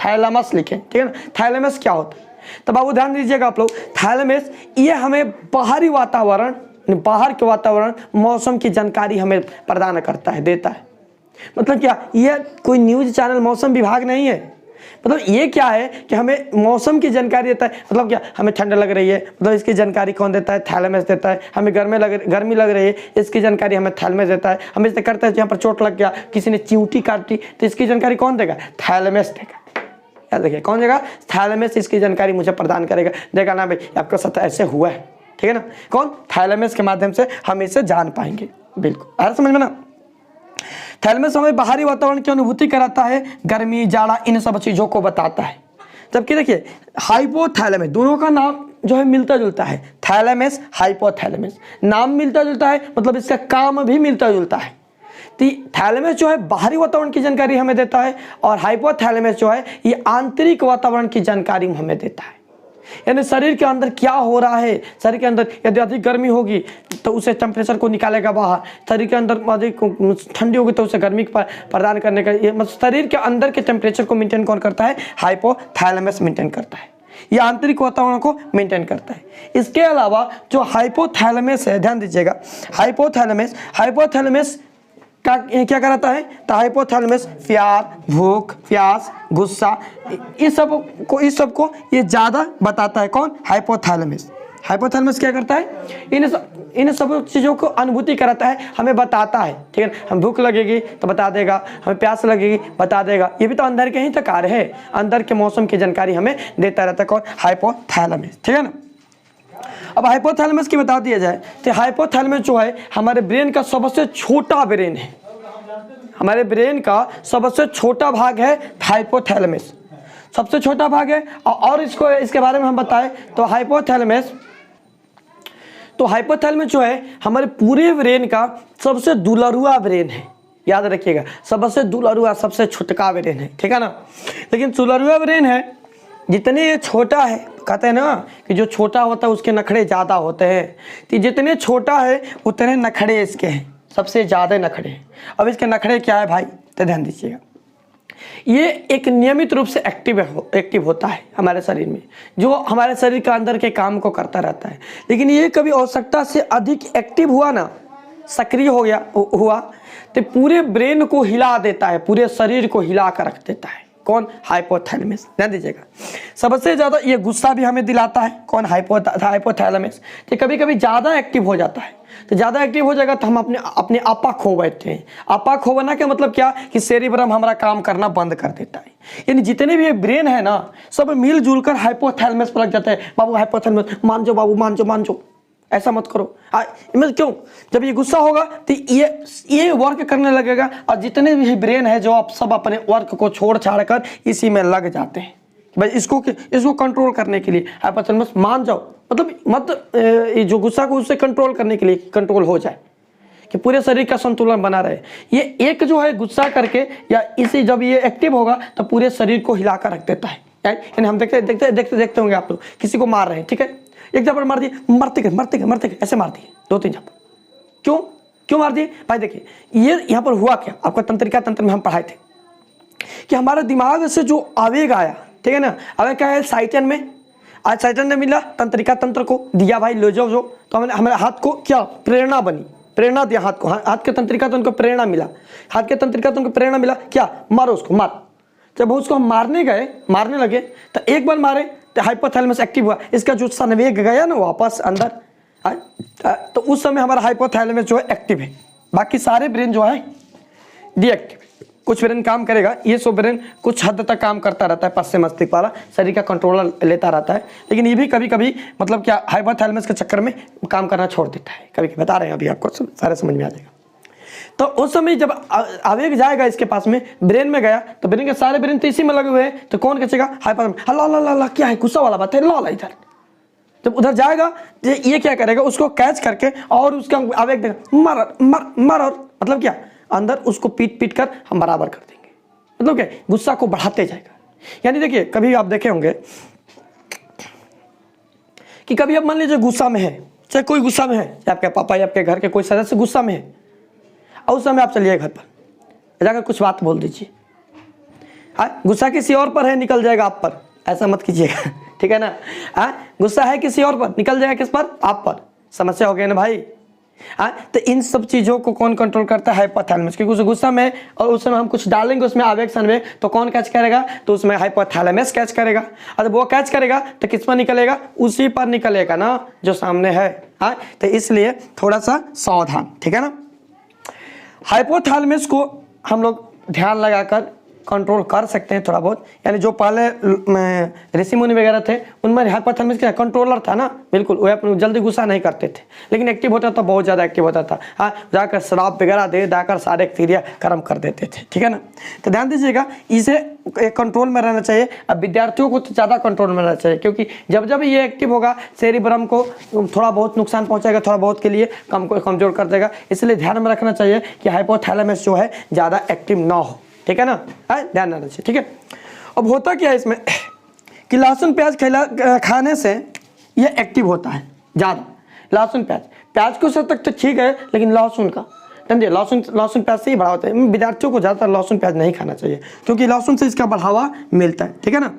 थैलेमस लिखे, ठीक है ना। थैलेमस क्या होता है, तो बाबू ध्यान दीजिएगा आप लोग। थैलेमस ये हमें बाहरी वातावरण, बाहर के वातावरण, मौसम की जानकारी हमें प्रदान करता है, देता है। मतलब क्या, ये कोई न्यूज चैनल मौसम विभाग नहीं है। मतलब ये क्या है कि हमें मौसम की जानकारी देता है। मतलब क्या, हमें ठंड लग रही है, मतलब इसकी जानकारी कौन देता है, थैलेमस देता है। हमें गर्मी लग रही है, इसकी जानकारी हमें थैलेमस देता है। हम इसे करते हैं, यहाँ पर चोट लग गया, किसी ने चिंटी काट दी, तो इसकी जानकारी कौन देगा, थैलेमस देगा। याद रखिए, कौन देगा, थैलेमस इसकी जानकारी मुझे प्रदान करेगा, देगा ना भाई आपका साथ ऐसे हुआ है, ठीक है ना। कौन, थैलेमस के माध्यम से हम इसे जान पाएंगे। बिल्कुल आ समझ में ना। थैलेमस हमें बाहरी वातावरण की अनुभूति कराता है, गर्मी जाड़ा इन सब चीजों को बताता है। जबकि देखिए हाइपोथैलेमस, दोनों का नाम जो है मिलता जुलता है, थैलेमस हाइपोथैलेमस, नाम मिलता जुलता है, मतलब इसका काम भी मिलता जुलता है। तो थैलेमस जो है बाहरी वातावरण की जानकारी हमें देता है, और हाइपोथैलेमस जो है ये आंतरिक वातावरण की जानकारी हमें देता है। यानी शरीर के अंदर क्या हो रहा है, शरीर के अंदर यदि अधिक गर्मी होगी तो उसे टेम्परेचर को निकालेगा बाहर, शरीर के अंदर अधिक ठंडी होगी तो उसे गर्मी प्रदान करने का, ये मतलब शरीर के अंदर के टेम्परेचर को मेंटेन कौन करता है, हाइपोथैलेमस मेंटेन करता है। ये आंतरिक वातावरण को मेंटेन करता है। इसके अलावा जो हाइपोथैलेमस है, ध्यान दीजिएगा, हाइपोथैलेमस का क्या कराता है, तो हाइपोथैलेमस प्यार, भूख, प्यास, गुस्सा, इस सब को ये ज्यादा बताता है। कौन, हाइपोथैलेमस। हाइपोथैलेमस क्या करता है, इन सब चीजों को अनुभूति कराता है, हमें बताता है, ठीक है। हम भूख लगेगी तो बता देगा, हमें प्यास लगेगी बता देगा। ये भी तो अंदर के ही तो कार्य है, अंदर के मौसम की जानकारी हमें देता रहता है। कौन, हाइपोथैलेमस, ठीक है ना। अब हाइपोथैलेमस की बता दिया जाए तो हाइपोथैलेमस जो है हमारे ब्रेन का सबसे छोटा ब्रेन है। हमारे ब्रेन का सबसे छोटा भाग है हाइपोथैलेमस, सबसे छोटा भाग है। और इसको इसके बारे में हम बताएं तो हाइपोथैलेमस जो है हमारे पूरे ब्रेन का सबसे दुलरुआ ब्रेन है। याद रखिएगा, सबसे दुलरुआ, सबसे छुटका ब्रेन है, ठीक है ना। लेकिन दुलरुआ ब्रेन है, जितने ये छोटा है, कहते हैं ना कि जो छोटा होता है उसके नखड़े ज़्यादा होते हैं, तो जितने छोटा है उतने नखड़े इसके हैं, सबसे ज़्यादा नखड़े। अब इसके नखड़े क्या है भाई, तो ध्यान दीजिएगा। ये एक नियमित रूप से एक्टिव होता है हमारे शरीर में, जो हमारे शरीर के अंदर के काम को करता रहता है। लेकिन ये कभी आवश्यकता से अधिक एक्टिव हुआ ना, सक्रिय हो गया हुआ, तो पूरे ब्रेन को हिला देता है, पूरे शरीर को हिला कर रख देता है। कौन? हाइपोथैलेमस। ध्यान दीजिएगा, सबसे ज़्यादा ये गुस्सा भी हमें दिलाता है। कौन? हाइपोथैलेमस। तो कभी कभी ज़्यादा एक्टिव हो जाता है, तो ज़्यादा एक्टिव हो जाएगा तो हम अपने आपा खो बैठते हैं। आपा खोना का मतलब क्या कि सेरिब्रम हमारा काम करना बंद कर देता है। यानी जितने भी ये ब्रेन है ना, सब मिलजुल कर हाइपोथैलेमस पर लग जाता है। बाबू हाइपोथैलेमस मान जाओ, बाबू मान जाओ, ऐसा मत करो। मतलब क्यों? जब ये गुस्सा होगा तो ये वर्क करने लगेगा, और जितने भी ब्रेन है जो आप सब अपने वर्क को छोड़ छाड़ कर इसी में लग जाते हैं। भाई इसको कंट्रोल करने के लिए हाइपोथैलेमस मान जाओ, मतलब ये जो गुस्सा को उससे कंट्रोल करने के लिए कंट्रोल हो जाए, कि पूरे शरीर का संतुलन बना रहे। ये एक जो है गुस्सा करके या इसे जब ये एक्टिव होगा तो पूरे शरीर को हिला कर रख देता है। यानी हम देखते होंगे आप लोग किसी को मार रहे हैं, ठीक है, एक जबर मार दिए, मरते गए ऐसे मार दिए 2-3 जबर। क्यों मार दिए भाई? देखिए ये यहाँ पर हुआ क्या, आपका तंत्रिका तंत्र में हम पढ़ाए थे कि हमारा दिमाग से जो आवेग आया, ठीक है ना, आवेग क्या है? साइटन में, आज साइटन ने मिला, तंत्रिका तंत्र को दिया भाई ले जाओ जो, तो हमने हमारे हाथ को क्या प्रेरणा बनी, प्रेरणा दिया हाथ को, हाथ के तंत्रिका तंत्र को प्रेरणा मिला, हाथ के तंत्रिका तंत्र को प्रेरणा मिला, क्या? मारो उसको, मार। जब उसको हम मारने लगे तो एक बार मारे तो हाइपोथैलेमस एक्टिव हुआ, इसका जो संवेग गया ना वापस अंदर, तो उस समय हमारा हाइपोथैलेमस जो है एक्टिव है। बाकी सारे ब्रेन जो है डीएक्टिव। कुछ ब्रेन काम करेगा, ये सब ब्रेन कुछ हद तक काम करता रहता है, पश्चिम मस्तिष्क वाला शरीर का कंट्रोल लेता रहता है। लेकिन ये भी कभी कभी मतलब क्या हाइपोथैलेमस के चक्कर में काम करना छोड़ देता है, कभी बता रहे हैं, अभी आपको सारे समझ में आ जाएगा। तो उस समय जब आवेग जाएगा इसके पास में, ब्रेन में गया, तो ब्रेन के सारे ब्रेन तो इसी में लगे हुए हैं, तो कौन कहेगा? हाइपोथैलेमस। ला क्या है, गुस्सा वाला बात है, ला इधर। जब उधर जाएगा तो ये क्या करेगा? उसको कैच करके और उसका आवेग देगा, मर, और मतलब क्या अंदर उसको पीट कर हम बराबर कर देंगे। मतलब क्या? गुस्सा को बढ़ाते जाएगा। यानी देखिए, कभी आप देखे होंगे कि कभी आप मान लीजिए गुस्सा में है, चाहे कोई गुस्सा में है, चाहे आपके पापा या आपके घर के कोई सदस्य गुस्सा में है, और उस समय आप चलिए घर पर, जाकर कुछ बात बोल दीजिए। हाँ, गुस्सा किसी और पर है, निकल जाएगा आप पर, ऐसा मत कीजिएगा, ठीक है ना। हाँ, गुस्सा है किसी और पर, निकल जाएगा किस पर? आप पर। समस्या हो गई ना भाई। हाँ, तो इन सब चीज़ों को कौन कंट्रोल करता है? हाइपोथैलेमस। क्योंकि उस गुस्सा में और उस समय हम कुछ डालेंगे उसमें आवेग संवेग, तो कौन कैच करेगा? तो उसमें हाइपोथैलेमस कैच करेगा। और जब वो कैच करेगा तो किस पर निकलेगा? उसी पर निकलेगा ना जो सामने है। हाँ, तो इसलिए थोड़ा सा सावधान, ठीक है ना। हाइपोथैलेमस को हम लोग ध्यान लगाकर कंट्रोल कर सकते हैं थोड़ा बहुत। यानी जो पहले ऋषि मुनि वगैरह थे उनमें हाइपोथैलेमस क्या कंट्रोलर था ना, बिल्कुल वो अपने जल्दी गुस्सा नहीं करते थे, लेकिन एक्टिव होता था, बहुत ज़्यादा एक्टिव होता था। हाँ, जाकर शराब वगैरह दे जाकर सारे क्रिया कर्म कर देते थे, ठीक है ना। तो ध्यान दीजिएगा, इसे कंट्रोल में रहना चाहिए। अब विद्यार्थियों को तो ज़्यादा कंट्रोल में रहना चाहिए, क्योंकि जब ये एक्टिव होगा सेरिब्रम को थोड़ा बहुत नुकसान पहुँचाएगा, थोड़ा बहुत के लिए कमजोर कर देगा। इसलिए ध्यान में रखना चाहिए कि हाइपोथैलेमस जो है ज़्यादा एक्टिव ना हो, ठीक है ना। ध्यान रखना चाहिए, ठीक है। अब होता क्या है इसमें कि लहसुन प्याज खाने से ये एक्टिव होता है ज़्यादा। लहसुन प्याज को सब तक तो ठीक है, लेकिन लहसुन का समझिए, लहसुन प्याज से ही बढ़ावा होता है। विद्यार्थियों को ज़्यादातर लहसुन प्याज नहीं खाना चाहिए, क्योंकि लहसुन से इसका बढ़ावा मिलता है, ठीक है ना।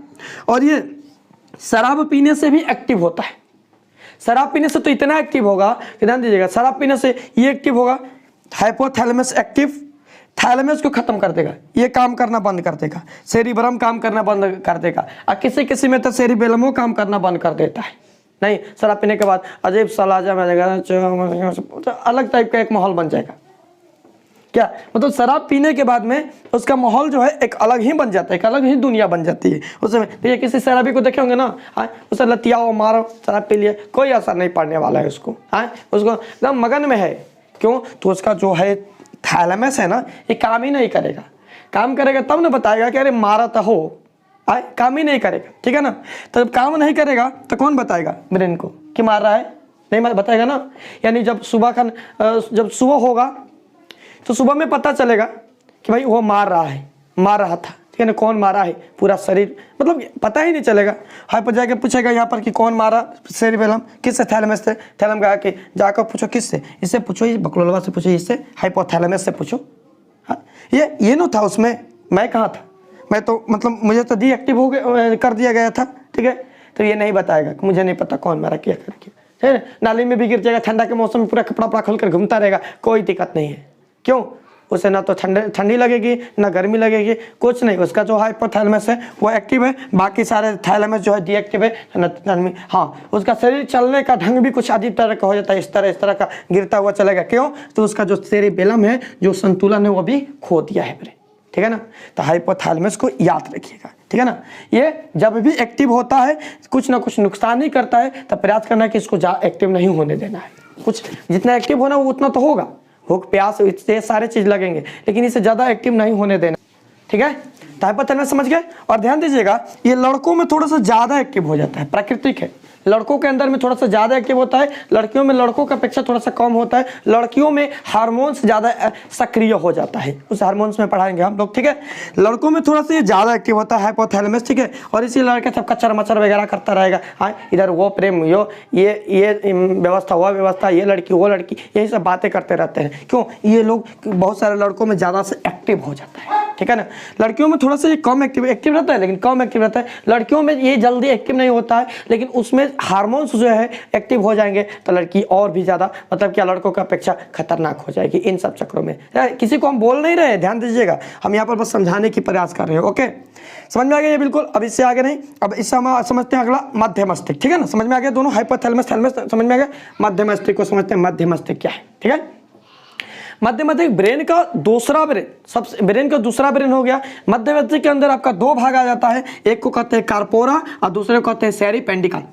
और ये शराब पीने से भी एक्टिव होता है। शराब पीने से तो इतना एक्टिव होगा कि ध्यान दीजिएगा, शराब पीने से ये एक्टिव होगा, हाइपोथैलेमस एक्टिव, थैलेमस को खत्म कर देगा, ये काम करना बंद कर देगा, सेरिब्रम काम करना बंद कर देगा, और किसी में तो सेरिबेलमो काम करना बंद कर देता है। नहीं, शराब पीने के बाद अजीब सलाजा में जाएगा, अलग टाइप का एक माहौल बन जाएगा। क्या मतलब शराब पीने के बाद में उसका माहौल जो है एक अलग ही बन जाता है, एक अलग ही दुनिया बन जाती है उस समय। तो ये किसी शराबी को देखे होंगे ना, उसे लतियाओ मारो शराब पी लिए, कोई असर नहीं पड़ने वाला है उसको, उसको एकदम मगन में है। क्यों? तो उसका जो है थैलेमस है ना, ये काम ही नहीं करेगा। काम करेगा तब ना बताएगा कि अरे मारा तो हो, काम ही नहीं करेगा, ठीक है ना। तो जब काम नहीं करेगा तो कौन बताएगा ब्रेन को कि मार रहा है? नहीं बताएगा ना। यानी जब सुबह होगा तो सुबह में पता चलेगा कि भाई वो मार रहा था, ठीक है ना। कौन मारा है? पूरा शरीर, मतलब पता ही नहीं चलेगा। पर जाके पूछेगा यहाँ पर कि कौन मारा, सेरिबेलम, किससे? थैलेमस से। थैलेमस कहा कि जाकर पूछो किससे? इससे पूछो, ये बकलोलवा से पूछो, इससे हाइपोथैलेमस से पूछो। ये ना था उसमें, मैं कहाँ था? मैं तो मतलब मुझे तो डीएक्टिव हो गया, कर दिया गया था, ठीक है। तो ये नहीं बताएगा कि मुझे नहीं पता कौन मारा, क्या करके, है। नाली में भी गिर जाएगा, ठंडा के मौसम में पूरा कपड़ा खोल कर घूमता रहेगा, कोई दिक्कत नहीं है। क्यों? उसे ना तो ठंडी लगेगी ना गर्मी लगेगी, कुछ नहीं। उसका जो हाइपोथैलेमस है वो एक्टिव है, बाकी सारे थैलेमस जो है डीएक्टिव है। हाँ, उसका शरीर चलने का ढंग भी कुछ अजीब तरह का हो जाता है, इस तरह का गिरता हुआ चलेगा। क्यों? तो उसका जो सेरिबेलम है, जो संतुलन है, वो भी खो दिया है, ठीक है ना। तो हाइपोथैलेमस को याद रखिएगा, ठीक है ना। ये जब भी एक्टिव होता है कुछ ना कुछ नुकसान ही करता है, तब प्रयास करना है कि इसको एक्टिव नहीं होने देना है। कुछ जितना एक्टिव होना वो उतना तो होगा, भूख प्यास इससे सारे चीज लगेंगे, लेकिन इसे ज्यादा एक्टिव नहीं होने देना, ठीक है। तो हाइपोथैलेमस समझ गए। और ध्यान दीजिएगा, ये लड़कों में थोड़ा सा ज्यादा एक्टिव हो जाता है, प्राकृतिक है। लड़कों के अंदर में थोड़ा सा ज्यादा एक्टिव होता है, लड़कियों में लड़कों की अपेक्षा थोड़ा सा कम होता है। लड़कियों में हार्मोन्स ज्यादा सक्रिय हो जाता है, उस हार्मोन्स में पढ़ाएंगे हम लोग, ठीक है। लड़कों में थोड़ा सा ये ज्यादा एक्टिव होता है हाइपोथैलेमस, ठीक है। और इसी लड़के सब कचर मचर वगैरह करता रहेगा, हाँ, इधर वो प्रेम, ये व्यवस्था, वो व्यवस्था, ये लड़की वो लड़की, यही सब बातें करते रहते हैं। क्यों? ये लोग बहुत सारे लड़कों में ज्यादा से एक्टिव हो जाता है, ठीक है ना। लड़कियों में थोड़ा सा ये कम एक्टिव रहता है, लेकिन कम एक्टिव रहता है। लड़कियों में ये जल्दी एक्टिव नहीं होता है, लेकिन उसमें हार्मोन्स जो है एक्टिव हो जाएंगे तो लड़की और भी ज्यादा, मतलब क्या, लड़कों की अपेक्षा खतरनाक हो जाएगी इन सब चक्रों में। किसी को हम बोल नहीं रहे, ध्यान दीजिएगा, हम यहाँ पर बस समझाने की प्रयास कर रहे हैं। ओके, समझ में आ गया ये? बिल्कुल। अब इससे आगे नहीं, अब इससे हम समझते हैं अगला मध्य मस्तिष्क, ठीक है ना। समझ में आ गया दोनों, हाइपोथैलेमस थैलेमस समझ में आ गया। मध्य मस्तिष्क को समझते हैं, मध्य मस्तिष्क क्या है, ठीक है। मध्य मस्तिष्क ब्रेन का दूसरा ब्रेन, सबसे ब्रेन का दूसरा ब्रेन हो गया। मध्य मस्तिष्क के अंदर आपका दो भाग आ जाता है, एक को कहते हैं कार्पोरा और दूसरे को कहते हैं सेरिपेंडिकल।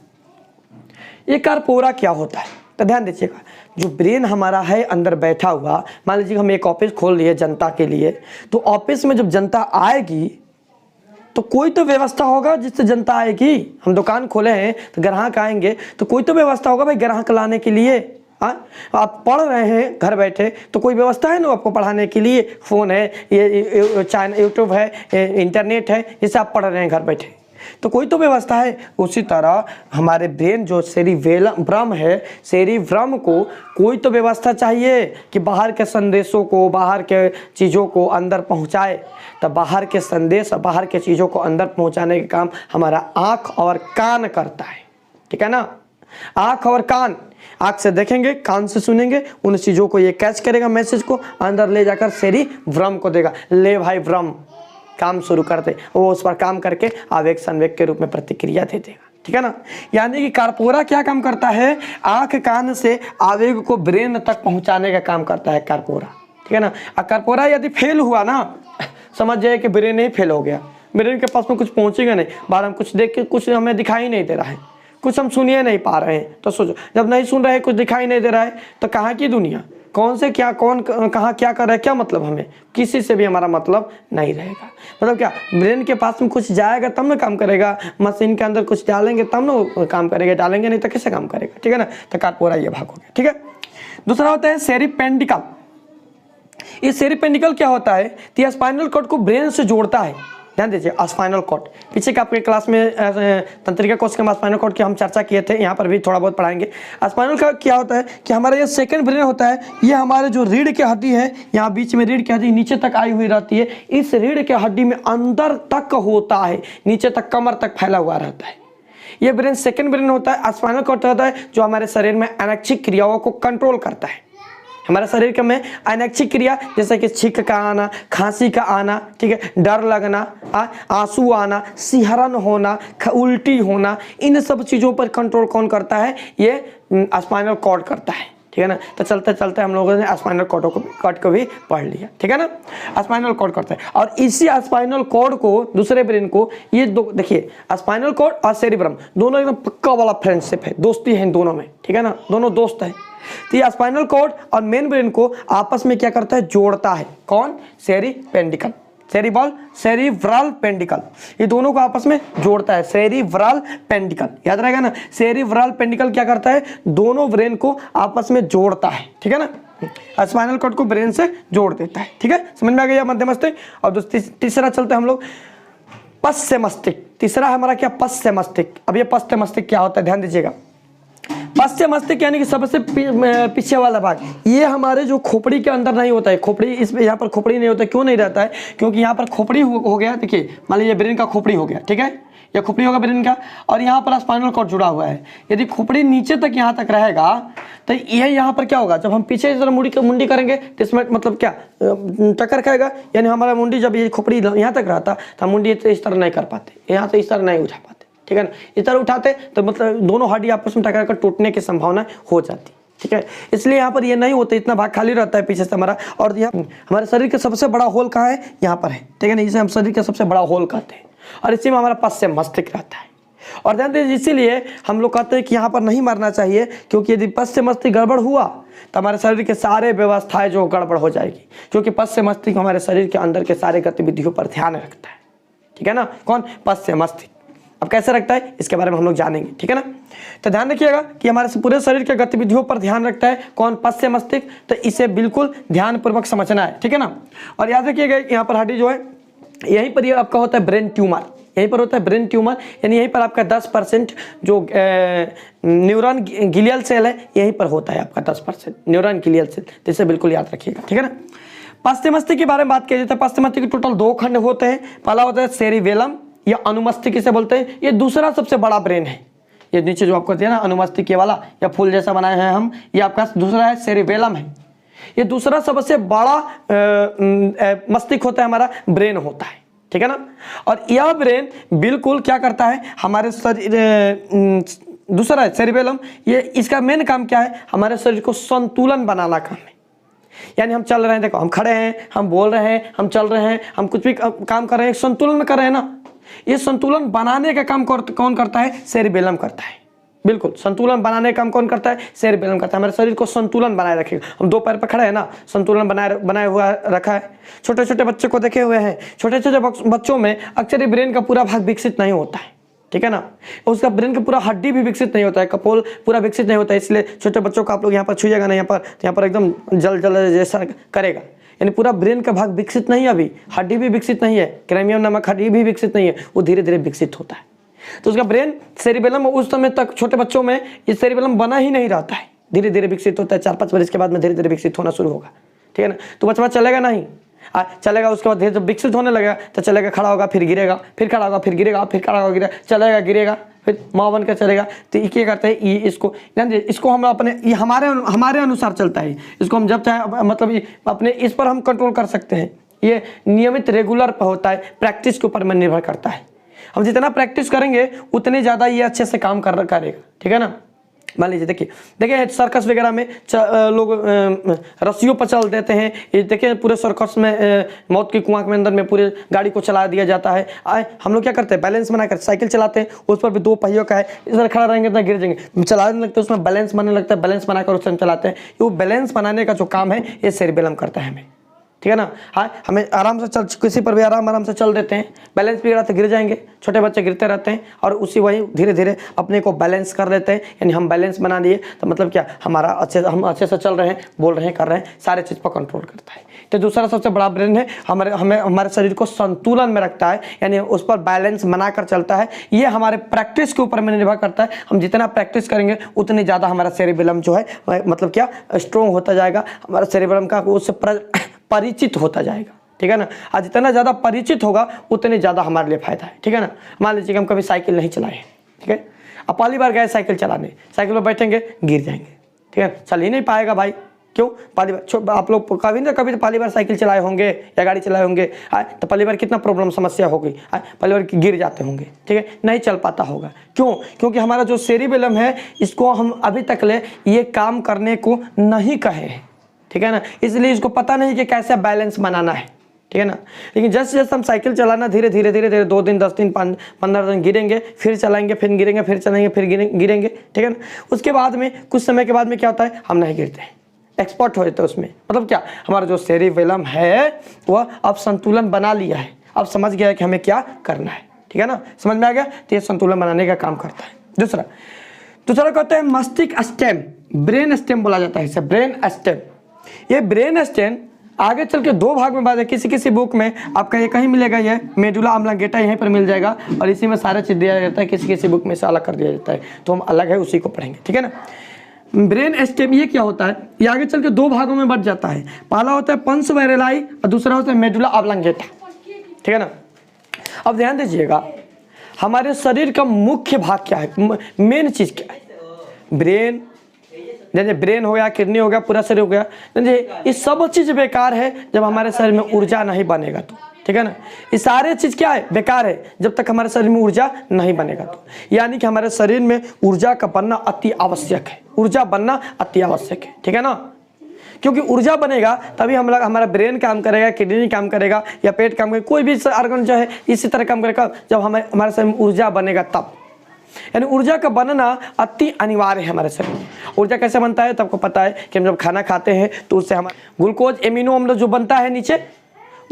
ये कार्पोरा क्या होता है तो ध्यान दीजिएगा, जो ब्रेन हमारा है अंदर बैठा हुआ, मान लीजिए हम एक ऑफिस खोल लिए जनता के लिए, तो ऑफिस में जब जनता आएगी तो कोई तो व्यवस्था होगा जिससे जनता आएगी। हम दुकान खोले हैं तो ग्राहक आएंगे, तो कोई तो व्यवस्था होगा भाई ग्राहक लाने के लिए। आप पढ़ रहे हैं घर बैठे तो कोई व्यवस्था है ना आपको पढ़ाने के लिए, फोन है, ये चाइना यूट्यूब है, इंटरनेट है, जिससे आप पढ़ रहे हैं घर बैठे, तो कोई तो व्यवस्था है। उसी तरह हमारे ब्रेन जो सेरिब्रम है, सेरिब्रम को कोई तो व्यवस्था चाहिए कि बाहर के संदेशों को, बाहर के चीज़ों को अंदर पहुंचाए। तो बाहर के संदेश, बाहर के चीज़ों को अंदर पहुंचाने का काम हमारा आँख और कान करता है, ठीक है ना। आँख और कान, आँख से देखेंगे, कान से सुनेंगे, उन चीज़ों को ये कैच करेगा, मैसेज को अंदर ले जाकर सेरिब्रम को देगा, ले भाई ब्रम काम शुरू कर दे। वो उस पर काम करके आवेग संवेग के रूप में प्रतिक्रिया दे देगा, ठीक है ना। यानी कि कार्पोरा क्या काम करता है, आंख कान से आवेग को ब्रेन तक पहुंचाने का काम करता है कार्पोरा, ठीक है ना। और कार्पोरा यदि फेल हुआ ना, समझ जाए कि ब्रेन ही फेल हो गया, ब्रेन के पास में कुछ पहुंचेगा नहीं। बाहर हम कुछ देख के कुछ हमें दिखाई नहीं दे रहा है, कुछ हम सुनिए नहीं पा रहे हैं, तो सोचो जब नहीं सुन रहे, कुछ दिखाई नहीं दे रहा है, तो कहाँ की दुनिया, कौन से क्या, कौन कहाँ क्या कर रहा है, क्या मतलब, हमें किसी से भी हमारा मतलब नहीं रहेगा। मतलब क्या, ब्रेन के पास में कुछ जाएगा तब ना काम करेगा, मशीन के अंदर कुछ डालेंगे तब ना वो काम करेगा, डालेंगे नहीं तो कैसे काम करेगा, ठीक है ना। तो कार्पोरा ये भाग हो गया, ठीक है। दूसरा होता है सेरिपेंडिकल। ये सेरिपेंडिकल क्या होता है, तो स्पाइनल कॉर्ड को ब्रेन से जोड़ता है। ध्यान दीजिए, स्पाइनल कॉर्ड, पीछे का आपके क्लास में तंत्रिका कोश के स्पाइनल कॉर्ड की हम चर्चा किए थे, यहाँ पर भी थोड़ा बहुत पढ़ाएंगे। स्पाइनल का क्या होता है कि हमारा ये सेकंड ब्रेन होता है, ये हमारे जो रीढ़ की हड्डी है, यहाँ बीच में रीढ़ की हड्डी नीचे तक आई हुई रहती है, इस रीढ़ की हड्डी में अंदर तक होता है, नीचे तक कमर तक फैला हुआ रहता है। ये ब्रेन सेकंड ब्रेन होता है। स्पाइनल कॉर्ड होता है जो हमारे शरीर में अनैच्छिक क्रियाओं को कंट्रोल करता है। हमारे शरीर के में अनैच्छिक क्रिया जैसे कि छींक का आना, खांसी का आना, ठीक है, डर लगना, आंसू आना, सिहरन होना, उल्टी होना, इन सब चीज़ों पर कंट्रोल कौन करता है, ये स्पाइनल कॉर्ड करता है, ठीक ठीक है ना। तो चलते चलते हम लोगों ने स्पाइनल कॉर्ड को भी पढ़ लिया, ठीक है ना। स्पाइनल कॉर्ड करते हैं और इसी स्पाइनल कॉर्ड को दूसरे ब्रेन को, ये दो देखिए स्पाइनल कॉर्ड और सेरिब्रम दोनों एकदम पक्का वाला फ्रेंडशिप है, दोस्ती है इन दोनों में, ठीक है ना, दोनों दोस्त हैं। तो ये स्पाइनल कॉर्ड और मेन ब्रेन को आपस में क्या करता है, जोड़ता है। कौन? सेरिपेंडिकल, सेरिब्रल पेंडिकल, ये दोनों को आपस में जोड़ता है, सेरिब्रल पेंडिकल, याद रहेगा ना। सेरिब्रल पेंडिकल क्या करता है, दोनों ब्रेन को आपस में जोड़ता है, ठीक है ना। स्पाइनल कॉर्ड को ब्रेन से जोड़ देता है, ठीक है, समझ में आ गया मध्य मस्तिष्क। और तीसरा चलते हम लोग पश्च मस्तिष्क। तीसरा है हमारा क्या, पश्च मस्तिष्क। अब ये पश्च मस्तिष्क क्या होता है, ध्यान दीजिएगा। पश्च मस्तिष्क यानी कि सबसे पीछे वाला भाग, ये हमारे जो खोपड़ी के अंदर नहीं होता है। खोपड़ी इसमें यहाँ पर खोपड़ी नहीं होता है, क्यों नहीं रहता है, क्योंकि यहाँ पर खोपड़ी हो गया। देखिए मान लीजिए ब्रेन का खोपड़ी हो गया, ठीक है, यह खोपड़ी होगा ब्रेन का, और यहाँ पर स्पाइनल कॉर्ड जुड़ा हुआ है। यदि खोपड़ी नीचे तक यहाँ तक रहेगा तो यह यहाँ पर क्या होगा, जब हम पीछे इस तरह मुंडी करेंगे तो इसमें मतलब क्या टक्कर खाएगा, यानी हमारा मुंडी जब ये खोपड़ी यहाँ तक रहता तो हम मुंडी इस तरह नहीं कर पाते, यहाँ से इस तरह नहीं उठा पाते, ठीक है ना। इस तरह उठाते तो मतलब दोनों हड्डी आपस में टकरा कर टूटने की संभावना हो जाती, ठीक है। इसलिए यहाँ पर ये नहीं होता, इतना भाग खाली रहता है पीछे से हमारा। और यहाँ हमारे शरीर का सबसे बड़ा होल कहाँ है, यहाँ पर है, ठीक है ना, इसे हम शरीर का सबसे बड़ा होल कहते हैं। और इसी में हमारा पश्च मस्तिष्क रहता है। और ध्यान दीजिए, इसीलिए हम लोग कहते हैं कि यहाँ पर नहीं मरना चाहिए, क्योंकि यदि पश्च मस्तिष्क गड़बड़ हुआ तो हमारे शरीर के सारे व्यवस्थाएं जो गड़बड़ हो जाएगी, क्योंकि पश्च मस्तिष्क हमारे शरीर के अंदर के सारे गतिविधियों पर ध्यान रखता है, ठीक है ना। कौन? पश्च मस्तिष्क। अब कैसे रखता है इसके बारे में हम लोग जानेंगे, ठीक है ना। तो ध्यान रखिएगा कि हमारे पूरे शरीर के गतिविधियों पर ध्यान रखता है कौन? पश्च मस्तिष्क। तो इसे बिल्कुल ध्यानपूर्वक समझना है, ठीक है ना। और याद रखिएगा यहाँ पर हड्डी जो है, यहीं पर ये आपका होता है ब्रेन ट्यूमर, यहीं पर होता है ब्रेन ट्यूमर, यानी यहीं पर आपका 10% जो न्यूरॉन गिलियल सेल है यहीं पर होता है आपका 10% न्यूरॉन गिलियल सेल। तो इसे बिल्कुल याद रखिएगा, ठीक है ना। पश्च मस्तिष्क के बारे में बात की जाए तो पश्च मस्तिष्क के टोटल 2 खंड होते हैं। पहला होता है सेरिबेलम या अनुमस्तिष्क इसे बोलते हैं, ये दूसरा सबसे बड़ा ब्रेन है। ये नीचे जो आपको दिया ना अनुमस्तिष्क वाला या फूल जैसा बनाए हैं हम, ये आपका दूसरा है, सेरिबेलम है। ये दूसरा सबसे बड़ा मस्तिष्क होता है, हमारा ब्रेन होता है, ठीक है ना। और यह ब्रेन बिल्कुल क्या करता है, हमारे शरीर दूसरा है सेरिबेलम, ये इसका मेन काम क्या है, हमारे शरीर को संतुलन बनाना काम है। यानी हम चल रहे हैं, देखो हम खड़े हैं, हम बोल रहे हैं, हम चल रहे हैं, हम कुछ भी काम कर रहे हैं, संतुलन में कर रहे हैं ना। ये संतुलन बनाने का काम कौन करता है? सेरिबेलम करता है। बिल्कुल संतुलन बनाने का काम कौन करता है? सेरिबेलम करता है। हमारे शरीर को संतुलन बनाए रखेगा। हम 2 पैर पर खड़े हैं ना, संतुलन बनाए हुआ रखा है। छोटे छोटे बच्चे को देखे हुए हैं, छोटे छोटे बच्चों में अक्सर ब्रेन का पूरा भाग विकसित नहीं होता है, ठीक है ना। उसका ब्रेन का पूरा हड्डी भी विकसित नहीं होता है, कपोल पूरा विकसित नहीं होता है। इसलिए छोटे बच्चों को आप लोग यहाँ पर छुइएगा ना, यहाँ पर एकदम जल जैसा करेगा, यानी पूरा ब्रेन का भाग विकसित नहीं है, अभी हड्डी भी विकसित नहीं है, क्रैनियम नामक हड्डी भी विकसित नहीं है, वो धीरे धीरे विकसित होता है। तो उसका ब्रेन सेरिबेलम उस समय तक छोटे बच्चों में ये सेरिबेलम बना ही नहीं रहता है, धीरे धीरे विकसित होता है। 4-5 वर्ष के बाद में धीरे धीरे विकसित होना शुरू होगा, ठीक है ना। तो बच्चा चलेगा नहीं, चलेगा, उसके बाद धीरे जब विकसित होने लगेगा तो चलेगा, खड़ा होगा, फिर गिरेगा, फिर खड़ा होगा, फिर गिरेगा, फिर खड़ा होगा, गिरेगा, चलेगा, गिरेगा, फिर माँ बनकर चलेगा। तो ये क्या करते हैं, ये इसको हम अपने ये हमारे अनुसार चलता है। इसको हम जब चाहे मतलब अपने इस पर हम कंट्रोल कर सकते हैं। ये नियमित रेगुलर पर होता है, प्रैक्टिस के ऊपर में निर्भर करता है। हम जितना प्रैक्टिस करेंगे उतने ज़्यादा ये अच्छे से काम करेगा, ठीक है ना। मान लीजिए देखिए सर्कस वगैरह में लोग रस्सियों पर चल देते हैं। ये देखिए पूरे सर्कस में मौत की कुआं के अंदर में पूरे गाड़ी को चला दिया जाता है। हम लोग क्या करते हैं, बैलेंस बनाकर साइकिल चलाते हैं, उस पर भी 2 पहियों का है, इस तरह खड़ा रहेंगे तो गिर जाएंगे, चलाने लगते हैं, उसमें बैलेंस बनने लगता है, बैलेंस बनाकर उससे हम चलाते हैं। वो बैलेंस बनाने का जो काम है ये सेरिबेलम करता है हमें, ठीक है ना। हाँ, हमें आराम से किसी पर भी आराम से चल देते हैं, बैलेंस बिगड़ा तो गिर जाएंगे। छोटे बच्चे गिरते रहते हैं और उसी वही धीरे धीरे अपने को बैलेंस कर लेते हैं, यानी हम बैलेंस बना लिए तो मतलब क्या हम अच्छे से चल रहे हैं, बोल रहे हैं, कर रहे हैं, सारे चीज़ पर कंट्रोल करता है। तो दूसरा सबसे बड़ा ब्रेन है, हमारे शरीर को संतुलन में रखता है, यानी उस पर बैलेंस बनाकर चलता है। ये हमारे प्रैक्टिस के ऊपर में निर्भर करता है। हम जितना प्रैक्टिस करेंगे उतनी ज़्यादा हमारा सेरिबेलम जो है मतलब क्या स्ट्रॉन्ग होता जाएगा, हमारा सेरिबेलम का उससे परिचित होता जाएगा, ठीक है ना। आज जितना ज़्यादा परिचित होगा उतने ज़्यादा हमारे लिए फायदा है, ठीक है ना। मान लीजिए कि हम कभी साइकिल नहीं चलाए, ठीक है, अब पहली बार गए साइकिल चलाने, साइकिल पर बैठेंगे गिर जाएंगे, ठीक है, चल ही नहीं पाएगा भाई, क्यों? पहली बार आप लोग कभी ना कभी तो पहली बार साइकिल चलाए होंगे या गाड़ी चलाए होंगे, तो पहली बार कितना प्रॉब्लम समस्या हो गई, पहली बार गिर जाते होंगे, ठीक है, नहीं चल पाता होगा। क्यों? क्योंकि हमारा जो सेरिबेलम है इसको हम अभी तक ले ये काम करने को नहीं कहे हैं, ठीक है ना, इसलिए इसको पता नहीं कि कैसे बैलेंस बनाना है, ठीक है ना। लेकिन जैसे जैसे हम साइकिल चलाना धीरे धीरे धीरे धीरे 2 दिन 10 दिन 15 दिन गिरेंगे, फिर चलाएंगे, फिर गिरेंगे, फिर चलाएंगे, फिर गिरेंगे, ठीक है ना। उसके बाद में कुछ समय के बाद में क्या होता है, हम नहीं गिरते हैं, एक्सपर्ट हो जाते हैं उसमें। मतलब क्या, हमारा जो सेरिबेलम है वह अब संतुलन बना लिया है, अब समझ गया है कि हमें क्या करना है, ठीक है ना, समझ में आ गया। तो ये संतुलन बनाने का काम करता है। दूसरा कहते हैं मस्तिष्क स्टेम, ब्रेन स्टेम बोला जाता है इसे, ब्रेन स्टेम। ये ब्रेन स्टेम आगे चल के 2 भाग में बात है। किसी किसी बुक में आपका ये कहीं मिलेगा, ये मेडुला ऑब्लांगेटा यहीं पर मिल जाएगा और इसी में सारा चीज़ दिया जाता है। किसी किसी बुक में से अलग कर दिया जाता है, तो हम अलग है उसी को पढ़ेंगे, ठीक है ना। ब्रेन स्टेम ये क्या होता है, ये आगे चल के 2 भागों में बट जाता है। पहला होता है पंस वैरेलाई और दूसरा होता है मेडुला ऑब्लांगेटा, ठीक है ना। अब ध्यान दीजिएगा, हमारे शरीर का मुख्य भाग क्या है, मेन चीज़ क्या है, ब्रेन। जैसे ब्रेन हो गया, किडनी हो गया, पूरा शरीर हो गया, ये सब चीज़ बेकार है जब हमारे शरीर में ऊर्जा नहीं बनेगा तो, ठीक है ना। ये सारे चीज़ क्या है, बेकार है जब तक हमारे शरीर में ऊर्जा नहीं बनेगा तो। यानी कि हमारे शरीर में ऊर्जा का बनना अति आवश्यक है, ऊर्जा बनना अति आवश्यक है, ठीक है ना। क्योंकि ऊर्जा बनेगा तभी हम लोग, हमारा ब्रेन काम करेगा, किडनी काम करेगा या पेट काम करेगा, कोई भी ऑर्गन जो है इसी तरह काम करेगा जब हमारे शरीर में ऊर्जा बनेगा तब। यानी ऊर्जा का बनना अति अनिवार्य है हमारे शरीर में। ऊर्जा कैसे बनता है तो आपको पता है कि हम जब खाना खाते हैं तो उससे हमारा ग्लूकोज एमिनो अम्ल जो बनता है नीचे,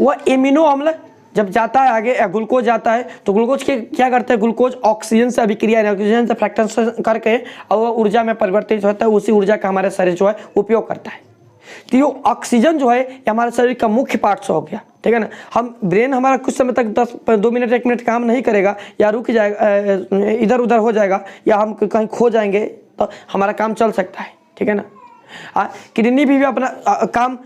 वह एमिनो अम्ल जब जाता है आगे, ग्लूकोज जाता है तो ग्लूकोज के क्या करते हैं, ग्लूकोज ऑक्सीजन से अभिक्रिया, ऑक्सीजन से फ्रैक्शन करके और वह ऊर्जा में परिवर्तित होता है। उसी ऊर्जा का हमारे शरीर जो है उपयोग करता है। तो ये ऑक्सीजन जो है ये हमारे शरीर का मुख्य पार्ट से हो गया, ठीक है ना। हम ब्रेन हमारा कुछ समय तक 2 मिनट 1 मिनट काम नहीं करेगा या रुक जाएगा, इधर उधर हो जाएगा या हम कहीं खो जाएंगे तो हमारा काम चल सकता है, ठीक है ना। किडनी भी अपना काम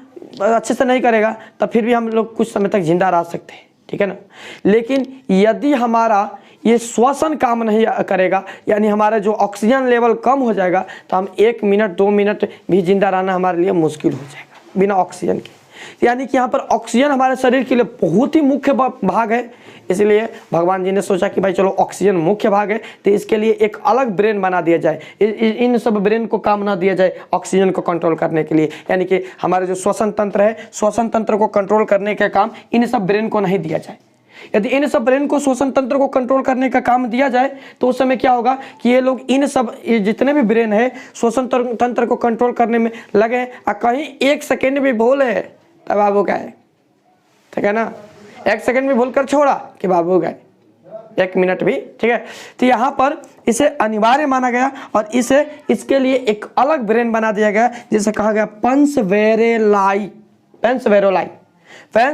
अच्छे से नहीं करेगा तो फिर भी हम लोग कुछ समय तक जिंदा रह सकते हैं, ठीक है ना। लेकिन यदि हमारा ये श्वसन काम नहीं करेगा, यानी हमारा जो ऑक्सीजन लेवल कम हो जाएगा तो हम 1 मिनट 2 मिनट भी जिंदा रहना हमारे लिए मुश्किल हो जाएगा बिना ऑक्सीजन के। यानी कि यहाँ पर ऑक्सीजन हमारे शरीर के लिए बहुत ही मुख्य भाग है। इसलिए भगवान जी ने सोचा कि भाई चलो ऑक्सीजन मुख्य भाग है तो इसके लिए एक अलग ब्रेन बना दिया जाए, इन सब ब्रेन को काम ना दिया जाए ऑक्सीजन को कंट्रोल करने के लिए। यानी कि हमारा जो श्वसन तंत्र है, श्वसन तंत्र को कंट्रोल करने का काम इन सब ब्रेन को नहीं दिया जाए। यदि इन सब ब्रेन को श्वसन तंत्र को कंट्रोल करने का काम दिया जाए तो उस समय क्या होगा कि ये लोग ये जितने भी ब्रेन है श्वसन तंत्र को कंट्रोल करने में लगे और कहीं 1 सेकेंड भी भूल है तब बाबू गए, ठीक है ना। 1 सेकेंड भी भूल कर छोड़ा कि बाबू गए, 1 मिनट भी, ठीक है। तो यहाँ पर इसे अनिवार्य माना गया और इसके लिए एक अलग ब्रेन बना दिया गया जिसे कहा गया पंस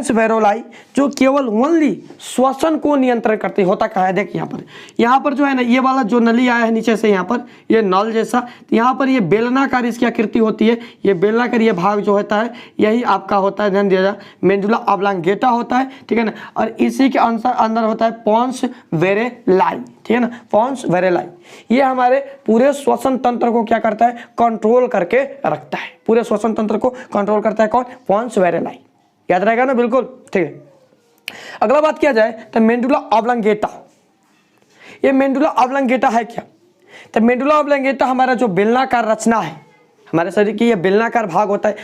वेरोलाई, जो केवल ओनली श्वसन को नियंत्रण करती होता कहा है। देखिए यहाँ पर जो है ना, ये वाला जो नली आया है नीचे से, यहाँ पर ये नल जैसा, तो यहाँ पर ये बेलनाकार इसकी आकृति होती है। ये बेलनाकार ये भाग जो होता है यही आपका होता है, ध्यान दिया जाए, मेडुला ऑब्लांगेटा होता है, ठीक है ना। और इसी के अंदर होता है पोन्स वेरेलाई, ठीक है ना, पोन्स वेरेलाई। ये हमारे पूरे श्वसन तंत्र को क्या करता है, कंट्रोल करके रखता है। पूरे श्वसन तंत्र को कंट्रोल करता है कौन, पोन्स वेरेलाई, याद रहेगा ना, बिल्कुल, ठीक है। अगला बात किया जाए तो मेडुला ऑब्लांगेटा। ये मेडुला ऑब्लांगेटा है क्या, तो मेडुला ऑब्लांगेटा हमारा जो बेलनाकार रचना है हमारे शरीर की, ये बेलनाकार भाग होता है,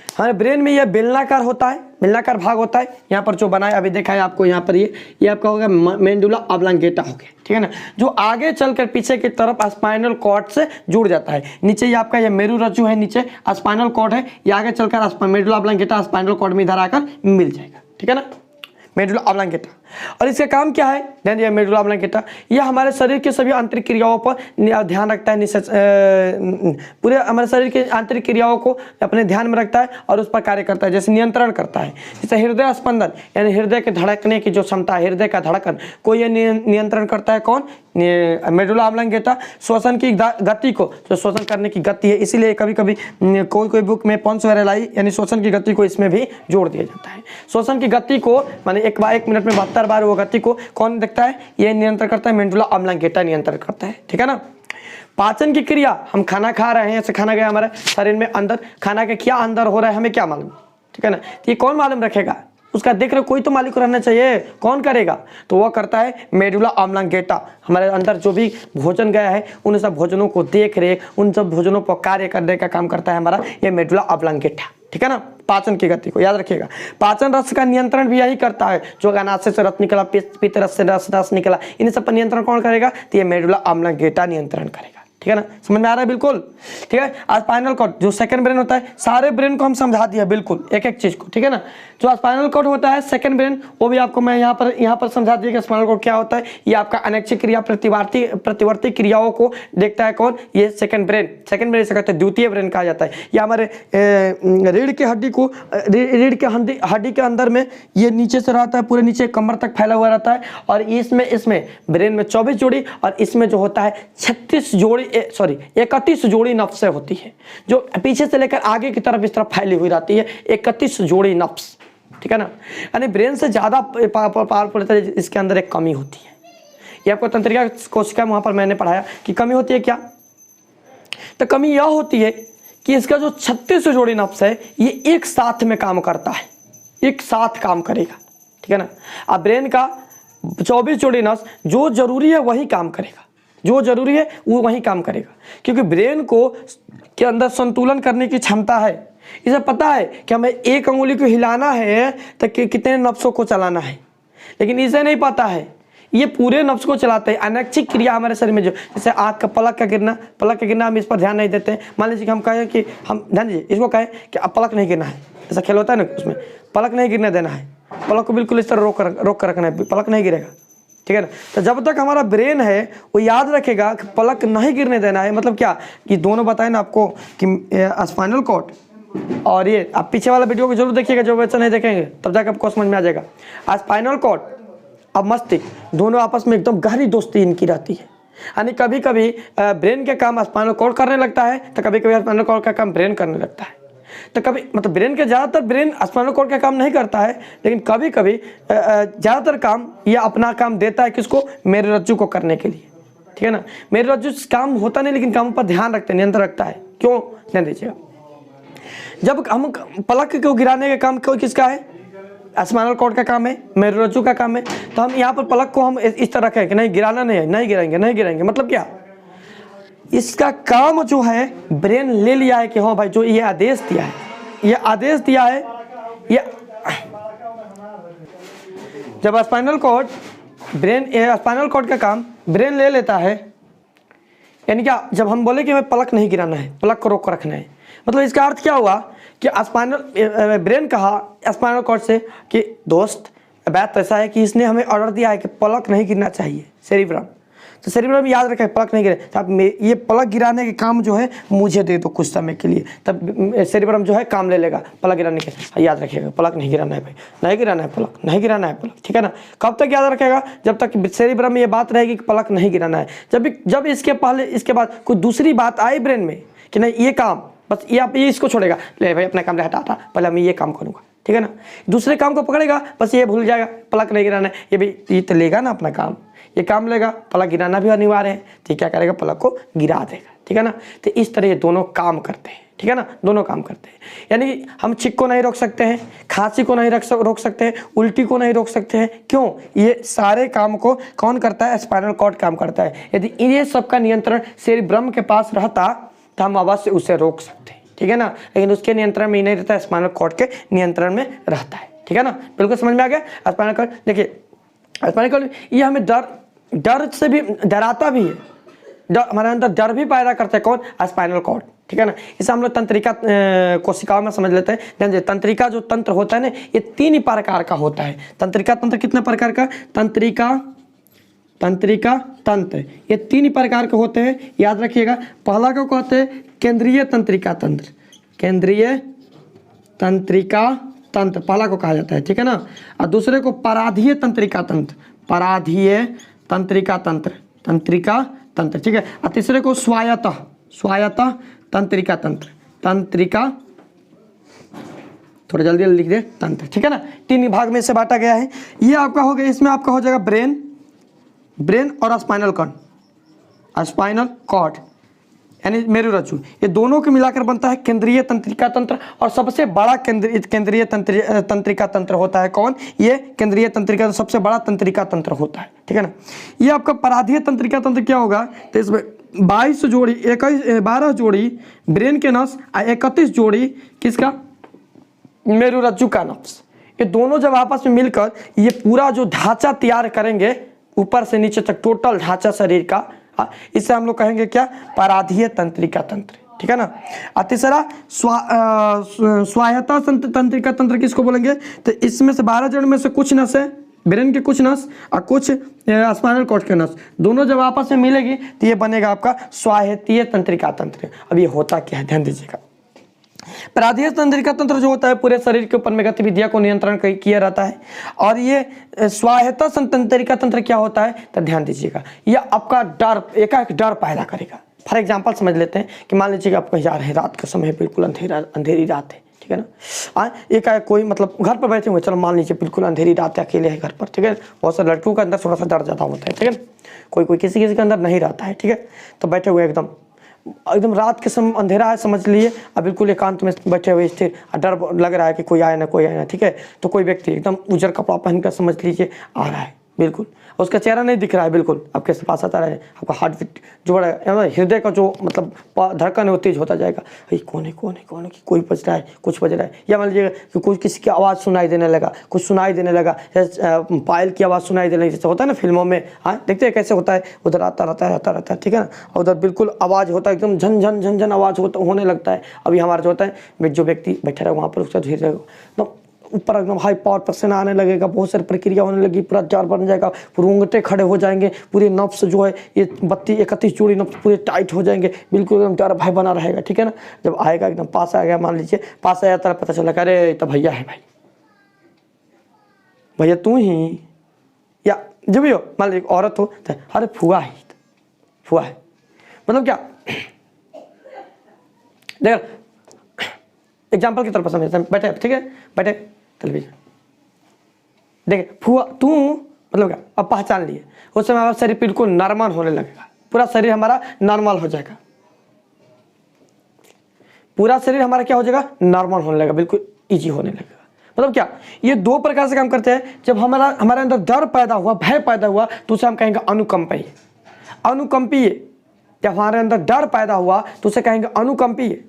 हमारे ब्रेन में ये बेलनाकार होता है, बेलनाकार भाग होता है। यहाँ पर जो बनाया अभी देखा है आपको, यहाँ पर ये आपका होगा मेडुला ऑब्लांगेटा हो गया, ठीक है ना, जो आगे चलकर पीछे की तरफ स्पाइनल कॉर्ड से जुड़ जाता है। नीचे ये आपका ये मेरु रज्जु है, नीचे स्पाइनल कॉर्ड है, ये आगे चलकर मेडुला ऑब्लांगेटा स्पाइनल कॉर्ड में इधर आकर मिल जाएगा, ठीक है ना, मेडुला ऑब्लांगेटा। और इसका काम क्या है, ध्यान दिया, मेडुला ऑब्लांगेटा ये हमारे शरीर की सभी आंतरिक क्रियाओं पर ध्यान रखता है, पूरे हमारे शरीर की आंतरिक क्रियाओं को अपने ध्यान में रखता है और उस पर कार्य करता है, जैसे नियंत्रण करता है। जैसे हृदय स्पंदन, यानी हृदय के धड़कने की जो क्षमता है, हृदय का धड़कन को ये नियंत्रण करता है कौन, मेडुला ऑब्लांगेटा। श्वसन की गति को, जो श्वसन करने की गति है, इसीलिए कभी कभी कोई बुक में पोन्स वेरेलाई यानी श्वसन की गति को इसमें भी जोड़ दिया जाता है। श्वसन की गति को माने 1 मिनट में 72 बार वो गति को कौन देखता है, ये नियंत्रण करता है, मेडुला ऑब्लांगेटा नियंत्रण करता है, ठीक है ना। पाचन की क्रिया, हम खाना खा रहे हैं, ऐसे खाना गया हमारे शरीर में अंदर, खाना का क्या अंदर हो रहा है हमें क्या मालूम, ठीक है ना। तो ये कौन मालूम रखेगा, उसका देख रहे कोई तो मालिक रहना चाहिए, कौन करेगा, तो वह करता है मेडुला ऑब्लांगेटा। हमारे अंदर जो भी भोजन गया है उन सब भोजनों को देख रेख, उन सब भोजनों पर कार्य करने का काम करता है हमारा ये मेडुला ऑब्लांगेटा, ठीक है ना। पाचन की गति को याद रखिएगा। पाचन रस का नियंत्रण भी यही करता है, जो अनाशय से रस निकला, पित्त रस से रस निकला, इन सब पर नियंत्रण कौन करेगा, तो ये मेडुला ऑब्लांगेटा नियंत्रण करेगा, ठीक है ना। समझ में आ रहा है बिल्कुल, ठीक है। स्पाइनल कॉर्ड जो सेकंड ब्रेन होता है, सारे ब्रेन को हम समझा दिया बिल्कुल एक एक चीज को, ठीक है ना। जो स्पाइनल कॉर्ड होता है सेकंड ब्रेन, वो भी आपको मैं यहाँ पर समझा दिया कि स्पाइनल कॉर्ड क्या होता है। ये आपका अनैच्छिक क्रिया प्रतिवर्ती क्रियाओं को देखता है कौन, ये सेकंड ब्रेन। सेकंड ब्रेन से कहते हैं द्वितीय ब्रेन कहा जाता है। ये हमारे रीढ़ की हड्डी को, रीढ़ के हड्डी के अंदर में ये नीचे से रहता है, पूरे नीचे कमर तक फैला हुआ रहता है। और इसमें ब्रेन में 24 जोड़ी और इसमें जो होता है 31 जोड़ी नफ्सें होती है, जो पीछे से लेकर आगे की तरफ इस तरफ फैली हुई रहती है, 31 जोड़ी नफ्स, ठीक है ना। यानी ब्रेन से ज़्यादा पावरफुल होता है, इसके अंदर एक कमी होती है। ये आपको तंत्रिका कोशिका वहाँ पर मैंने पढ़ाया कि कमी होती है क्या, तो कमी यह होती है कि इसका जो 36 जोड़ी नफ्स है ये एक साथ में काम करता है, एक साथ काम करेगा, ठीक है ना। अब ब्रेन का 24 जोड़ी नस जो जरूरी है वही काम करेगा, जो जरूरी है वो वही काम करेगा, क्योंकि ब्रेन को के अंदर संतुलन करने की क्षमता है। इसे पता है कि हमें एक अंगुली को हिलाना है तो कितने नफ्सों को चलाना है, लेकिन इसे नहीं पता है, ये पूरे नफ्स को चलाते हैं। अनैच्छिक क्रिया हमारे शरीर में जो, जैसे आँख का पलक का गिरना हम इस पर ध्यान नहीं देते हैं। मान लीजिए कि हम कहें कि हम ध्यान दीजिए, इसको कहें कि अब पलक नहीं गिरना है, ऐसा खेल होता है ना, उसमें पलक नहीं गिरने देना है, पलक को बिल्कुल इस तरह रोक कर रखना है, पलक नहीं गिरेगा, ठीक है ना। तो जब तक हमारा ब्रेन है वो याद रखेगा कि पलक नहीं गिरने देना है, मतलब क्या, ये दोनों बताए ना आपको कि स्पाइनल कॉर्ड और ये, आप पीछे वाला वीडियो को जरूर देखिएगा, जो बच्चा नहीं देखेंगे तब जाकर आपको समझ में आ जाएगा। स्पाइनल कॉर्ड अब मस्तिष्क दोनों आपस में एकदम गहरी दोस्ती इनकी रहती है। यानी कभी कभी ब्रेन के काम स्पाइनल कॉर्ड करने लगता है, तो कभी कभी स्पाइनल कॉर्ड का काम ब्रेन करने लगता है। तो कभी मतलब ब्रेन के ज़्यादातर ब्रेन स्पाइनल कॉर्ड का काम नहीं करता है, लेकिन कभी कभी ज़्यादातर काम यह अपना काम देता है किसको, मेरुरज्जु को करने के लिए, ठीक है ना। मेरुरज्जु काम होता नहीं, लेकिन कामों पर ध्यान रखते हैं, नियंत्रण रखता है। क्यों, ध्यान दीजिएगा। जब हम पलक को गिराने का काम किसका है, स्पाइनल कॉर्ड का काम है, मेरुरज्जु का काम है। तो हम यहाँ पर पलक को हम इस तरह रखें कि नहीं गिराना नहीं है, नहीं गिराएंगे, मतलब क्या, इसका काम जो है ब्रेन ले लिया है कि हाँ भाई जो ये आदेश दिया है, ये जब स्पाइनल कॉर्ड का काम ब्रेन ले लेता है, यानी क्या, जब हम बोले कि हमें पलक नहीं गिराना है, पलक को रोक कर रखना है, मतलब इसका अर्थ क्या हुआ कि ब्रेन कहा स्पाइनल कॉर्ड से कि दोस्त बात ऐसा है कि इसने हमें ऑर्डर दिया है कि पलक नहीं गिरना चाहिए, सेरिब्रम। तो सेरिब्रम याद रखें पलक नहीं गिरे, तो आप ये पलक गिराने के काम जो है मुझे दे दो कुछ समय के लिए, तब सेरिब्रम जो है काम ले लेगा पलक गिराने के। याद रखिएगा पलक नहीं गिराना है भाई, नहीं गिराना है पलक, ठीक है ना। कब तक याद रखेगा, जब तक सेरिब्रम में ये बात रहेगी कि पलक नहीं गिराना है। जब इसके बाद कोई दूसरी बात आई ब्रेन में कि नहीं ये काम, बस ये इसको छोड़ेगा, ले भाई अपना काम हटाता, पहले मैं ये काम करूँगा, ठीक है ना। दूसरे काम को पकड़ेगा, बस ये भूल जाएगा पलक नहीं गिराना है, ये भी ये तो लेगा ना अपना काम, ये काम लेगा, पलक गिराना भी अनिवार्य है, तो क्या करेगा, पलक को गिरा देगा, ठीक है ना। तो इस तरह ये दोनों काम करते हैं, ठीक है ना, दोनों काम करते हैं। यानी हम छिक को नहीं रोक सकते हैं, खांसी को नहीं रोक सकते हैं, उल्टी को नहीं रोक सकते हैं। क्यों, ये सारे काम को कौन करता है, स्पाइनल कॉर्ड काम करता है। यदि ये सब का नियंत्रण सेरिब्रम के पास रहता तो हम अवश्य उसे रोक सकते हैं, ठीक है ना, लेकिन उसके नियंत्रण में ही नहीं रहता, स्पाइनल कॉर्ड के नियंत्रण में रहता है, ठीक है ना। बिल्कुल समझ में आ गया। स्पाइनल कॉर्ड देखिए, स्पाइनल कॉर्ड ये हमें डर से भी डराता भी है, हमारे अंदर डर भी पैदा करता है कौन, स्पाइनल कॉर्ड, ठीक है ना। इसे हम लोग तंत्रिका कोशिकाओं में समझ लेते हैं। ध्यान दीजिए, तंत्रिका जो तंत्र होता है ना, ये 3 प्रकार का होता है। तंत्रिका तंत्र कितने प्रकार का, तंत्रिका तंत्र ये 3 प्रकार के होते हैं, याद रखिएगा। पहला को कहते हैं केंद्रीय तंत्रिका तंत्र, पहला को कहा जाता है, ठीक है ना। और दूसरे को पराधीय तंत्रिका तंत्र, ठीक है। और तीसरे को स्वायत्त तंत्रिका तंत्र, थोड़ा जल्दी लिख दे, तंत्र, ठीक है ना। 3 भाग में से बांटा गया है। ये आपका हो गया, इसमें आपका हो जाएगा ब्रेन और स्पाइनल कॉर्ड, यानी मेरुरज्जु, ये दोनों के मिलाकर बनता है केंद्रीय तंत्रिका तंत्र। और सबसे बड़ा केंद्रीय तंत्रिका तंत्र होता है कौन? ये केंद्रीय तंत्रिका सबसे बड़ा तंत्रिका तंत्र होता है, ठीक है ना। ये आपका पराधीय तंत्रिका तंत्र क्या होगा? तो इसमें 22 जोड़ी 12 जोड़ी ब्रेन के नस और 31 जोड़ी किसका? मेरुरज्जु का नस। ये दोनों जब आपस में मिलकर ये पूरा जो ढांचा तैयार करेंगे ऊपर से नीचे तक टोटल ढांचा शरीर का, इसे हम लोग कहेंगे क्या? पराधीय तंत्रिका तंत्र, ठीक है ना। और तीसरा स्वायत्ता तंत्रिका तंत्र किसको बोलेंगे? तो इसमें से 12 जोड़ी में से कुछ नस है ब्रेन के, कुछ नस और कुछ स्पाइनल कॉर्ड के नस, दोनों जब आपस में मिलेगी तो ये बनेगा आपका स्वायत्तीय तंत्रिका तंत्र। अब ये होता क्या है, ध्यान दीजिएगा। पराधीय तंत्रिका तंत्र जो होता है पूरे शरीर के ऊपर में गतिविधियों को नियंत्रण किया रहता है। और ये स्वायत्ता तंत्रिका तंत्र क्या होता है? तो ध्यान दीजिएगा, ये आपका डर, एकाएक डर पैदा करेगा। फॉर एग्जांपल समझ लेते हैं कि मान लीजिए आप कहीं जा रहे हैं, रात का समय, बिल्कुल अंधेरी रात है, ठीक है ना। एकाएक कोई मतलब घर पर बैठे हुए, चलो मान लीजिए बिल्कुल अंधेरी रात है, अकेले है घर पर, ठीक है। बहुत सारे लड़कियों के अंदर थोड़ा सा डर ज़्यादा होता है, ठीक है। कोई किसी के अंदर नहीं रहता है, ठीक है। तो बैठे हुए एकदम रात के समय अंधेरा है समझ लिए, अब बिल्कुल एकांत में बैठे हुए स्थिर, डर लग रहा है कि कोई आए ना, ठीक है। तो कोई व्यक्ति एकदम उजर कपड़ा पहनकर समझ लीजिए आ रहा है, बिल्कुल उसका चेहरा नहीं दिख रहा है, बिल्कुल आपके पास आता रहे, आपका हार्ट बीट जो बड़ा हृदय का जो मतलब धड़कन है वो तेज होता जाएगा। कौन है कोई बज रहा है, कुछ बज रहा है। या मान लीजिए कि कोई किसी की आवाज़ सुनाई देने लगा, कुछ सुनाई देने लगा, पायल की आवाज़ सुनाई देने लगी, जैसे होता है ना फिल्मों में, हाँ देखते हैं कैसे होता है, उधर आता रहता है, ठीक है ना। और उधर बिल्कुल आवाज़ होता है, एकदम झन आवाज़ होने लगता है। अभी हमारा जो होता है, जो व्यक्ति बैठा रहा वहाँ पर उसका धीरे एकदम ऊपर एकदम हाई पावर पसीना आने लगेगा, बहुत सारी प्रक्रिया होने लगी, पूरा जार बन जाएगा, रोंगटे खड़े हो जाएंगे, पूरे नफ्स जो है ये 31 जोड़ी नफ्स पूरे टाइट हो जाएंगे, बिल्कुल एकदम डर भय बना रहेगा, ठीक है ना। जब आएगा एकदम पास आ गया, मान लीजिए पास आया तो पता चला अरे तो भैया है, भैया तू ही, या जो भी हो, मान लीजिए औरत हो तो अरे फुआ है, मतलब क्या देख एग्जाम्पल की तरफ समझते हैं, बैठे, ठीक है, बैठे टेलीविजन देखे, फुआ तू, मतलब क्या, अब पहचान लिए। उस समय हमारा शरीर बिल्कुल नॉर्मल होने लगेगा, पूरा शरीर हमारा नॉर्मल हो जाएगा, पूरा शरीर हमारा क्या हो जाएगा? नॉर्मल होने लगेगा, बिल्कुल इजी होने लगेगा। मतलब क्या, ये दो प्रकार से काम करते हैं। जब हमारे अंदर डर पैदा हुआ, भय पैदा हुआ, तो उसे हम कहेंगे अनुकंपीय। जब हमारे अंदर डर पैदा हुआ तो उसे कहेंगे अनुकंपीय।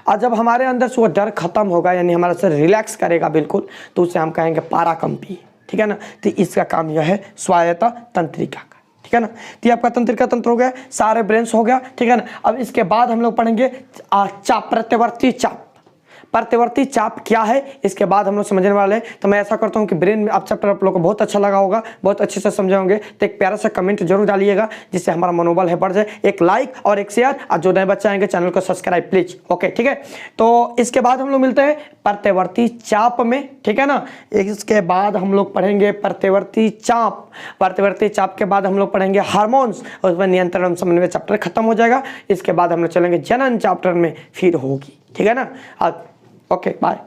और जब हमारे अंदर से वो डर खत्म होगा, यानी हमारा शरीर रिलैक्स करेगा बिल्कुल, तो उसे हम कहेंगे पाराकंपीय, ठीक है ना। तो इसका काम यह है स्वायत्ता तंत्रिका का, ठीक है ना। तो ये आपका तंत्रिका तंत्र हो गया, सारे ब्रेन्स हो गया, ठीक है ना। अब इसके बाद हम लोग पढ़ेंगे चाप, प्रतिवर्ती चाप। प्रतिवर्ती चाप क्या है इसके बाद हम लोग समझने वाले हैं। तो मैं ऐसा करता हूं कि ब्रेन में आप चैप्टर आप लोगों को बहुत अच्छा लगा होगा, बहुत अच्छे से समझे होंगे, तो एक प्यारा सा कमेंट जरूर डालिएगा जिससे हमारा मनोबल है बढ़ जाए। एक लाइक और एक शेयर, और जो नए बच्चे आएंगे चैनल को सब्सक्राइब प्लीज, ओके ठीक है। तो इसके बाद हम लोग मिलते हैं प्रतिवर्ती चाप में, ठीक है ना। इसके बाद हम लोग पढ़ेंगे प्रतिवर्ती चाप। प्रतिवर्ती चाप के बाद हम लोग पढ़ेंगे हार्मोन्स, और उसमें नियंत्रण समन्वय चैप्टर खत्म हो जाएगा। इसके बाद हम लोग चलेंगे जनन चैप्टर में फिर होगी, ठीक है ना। Okay bye.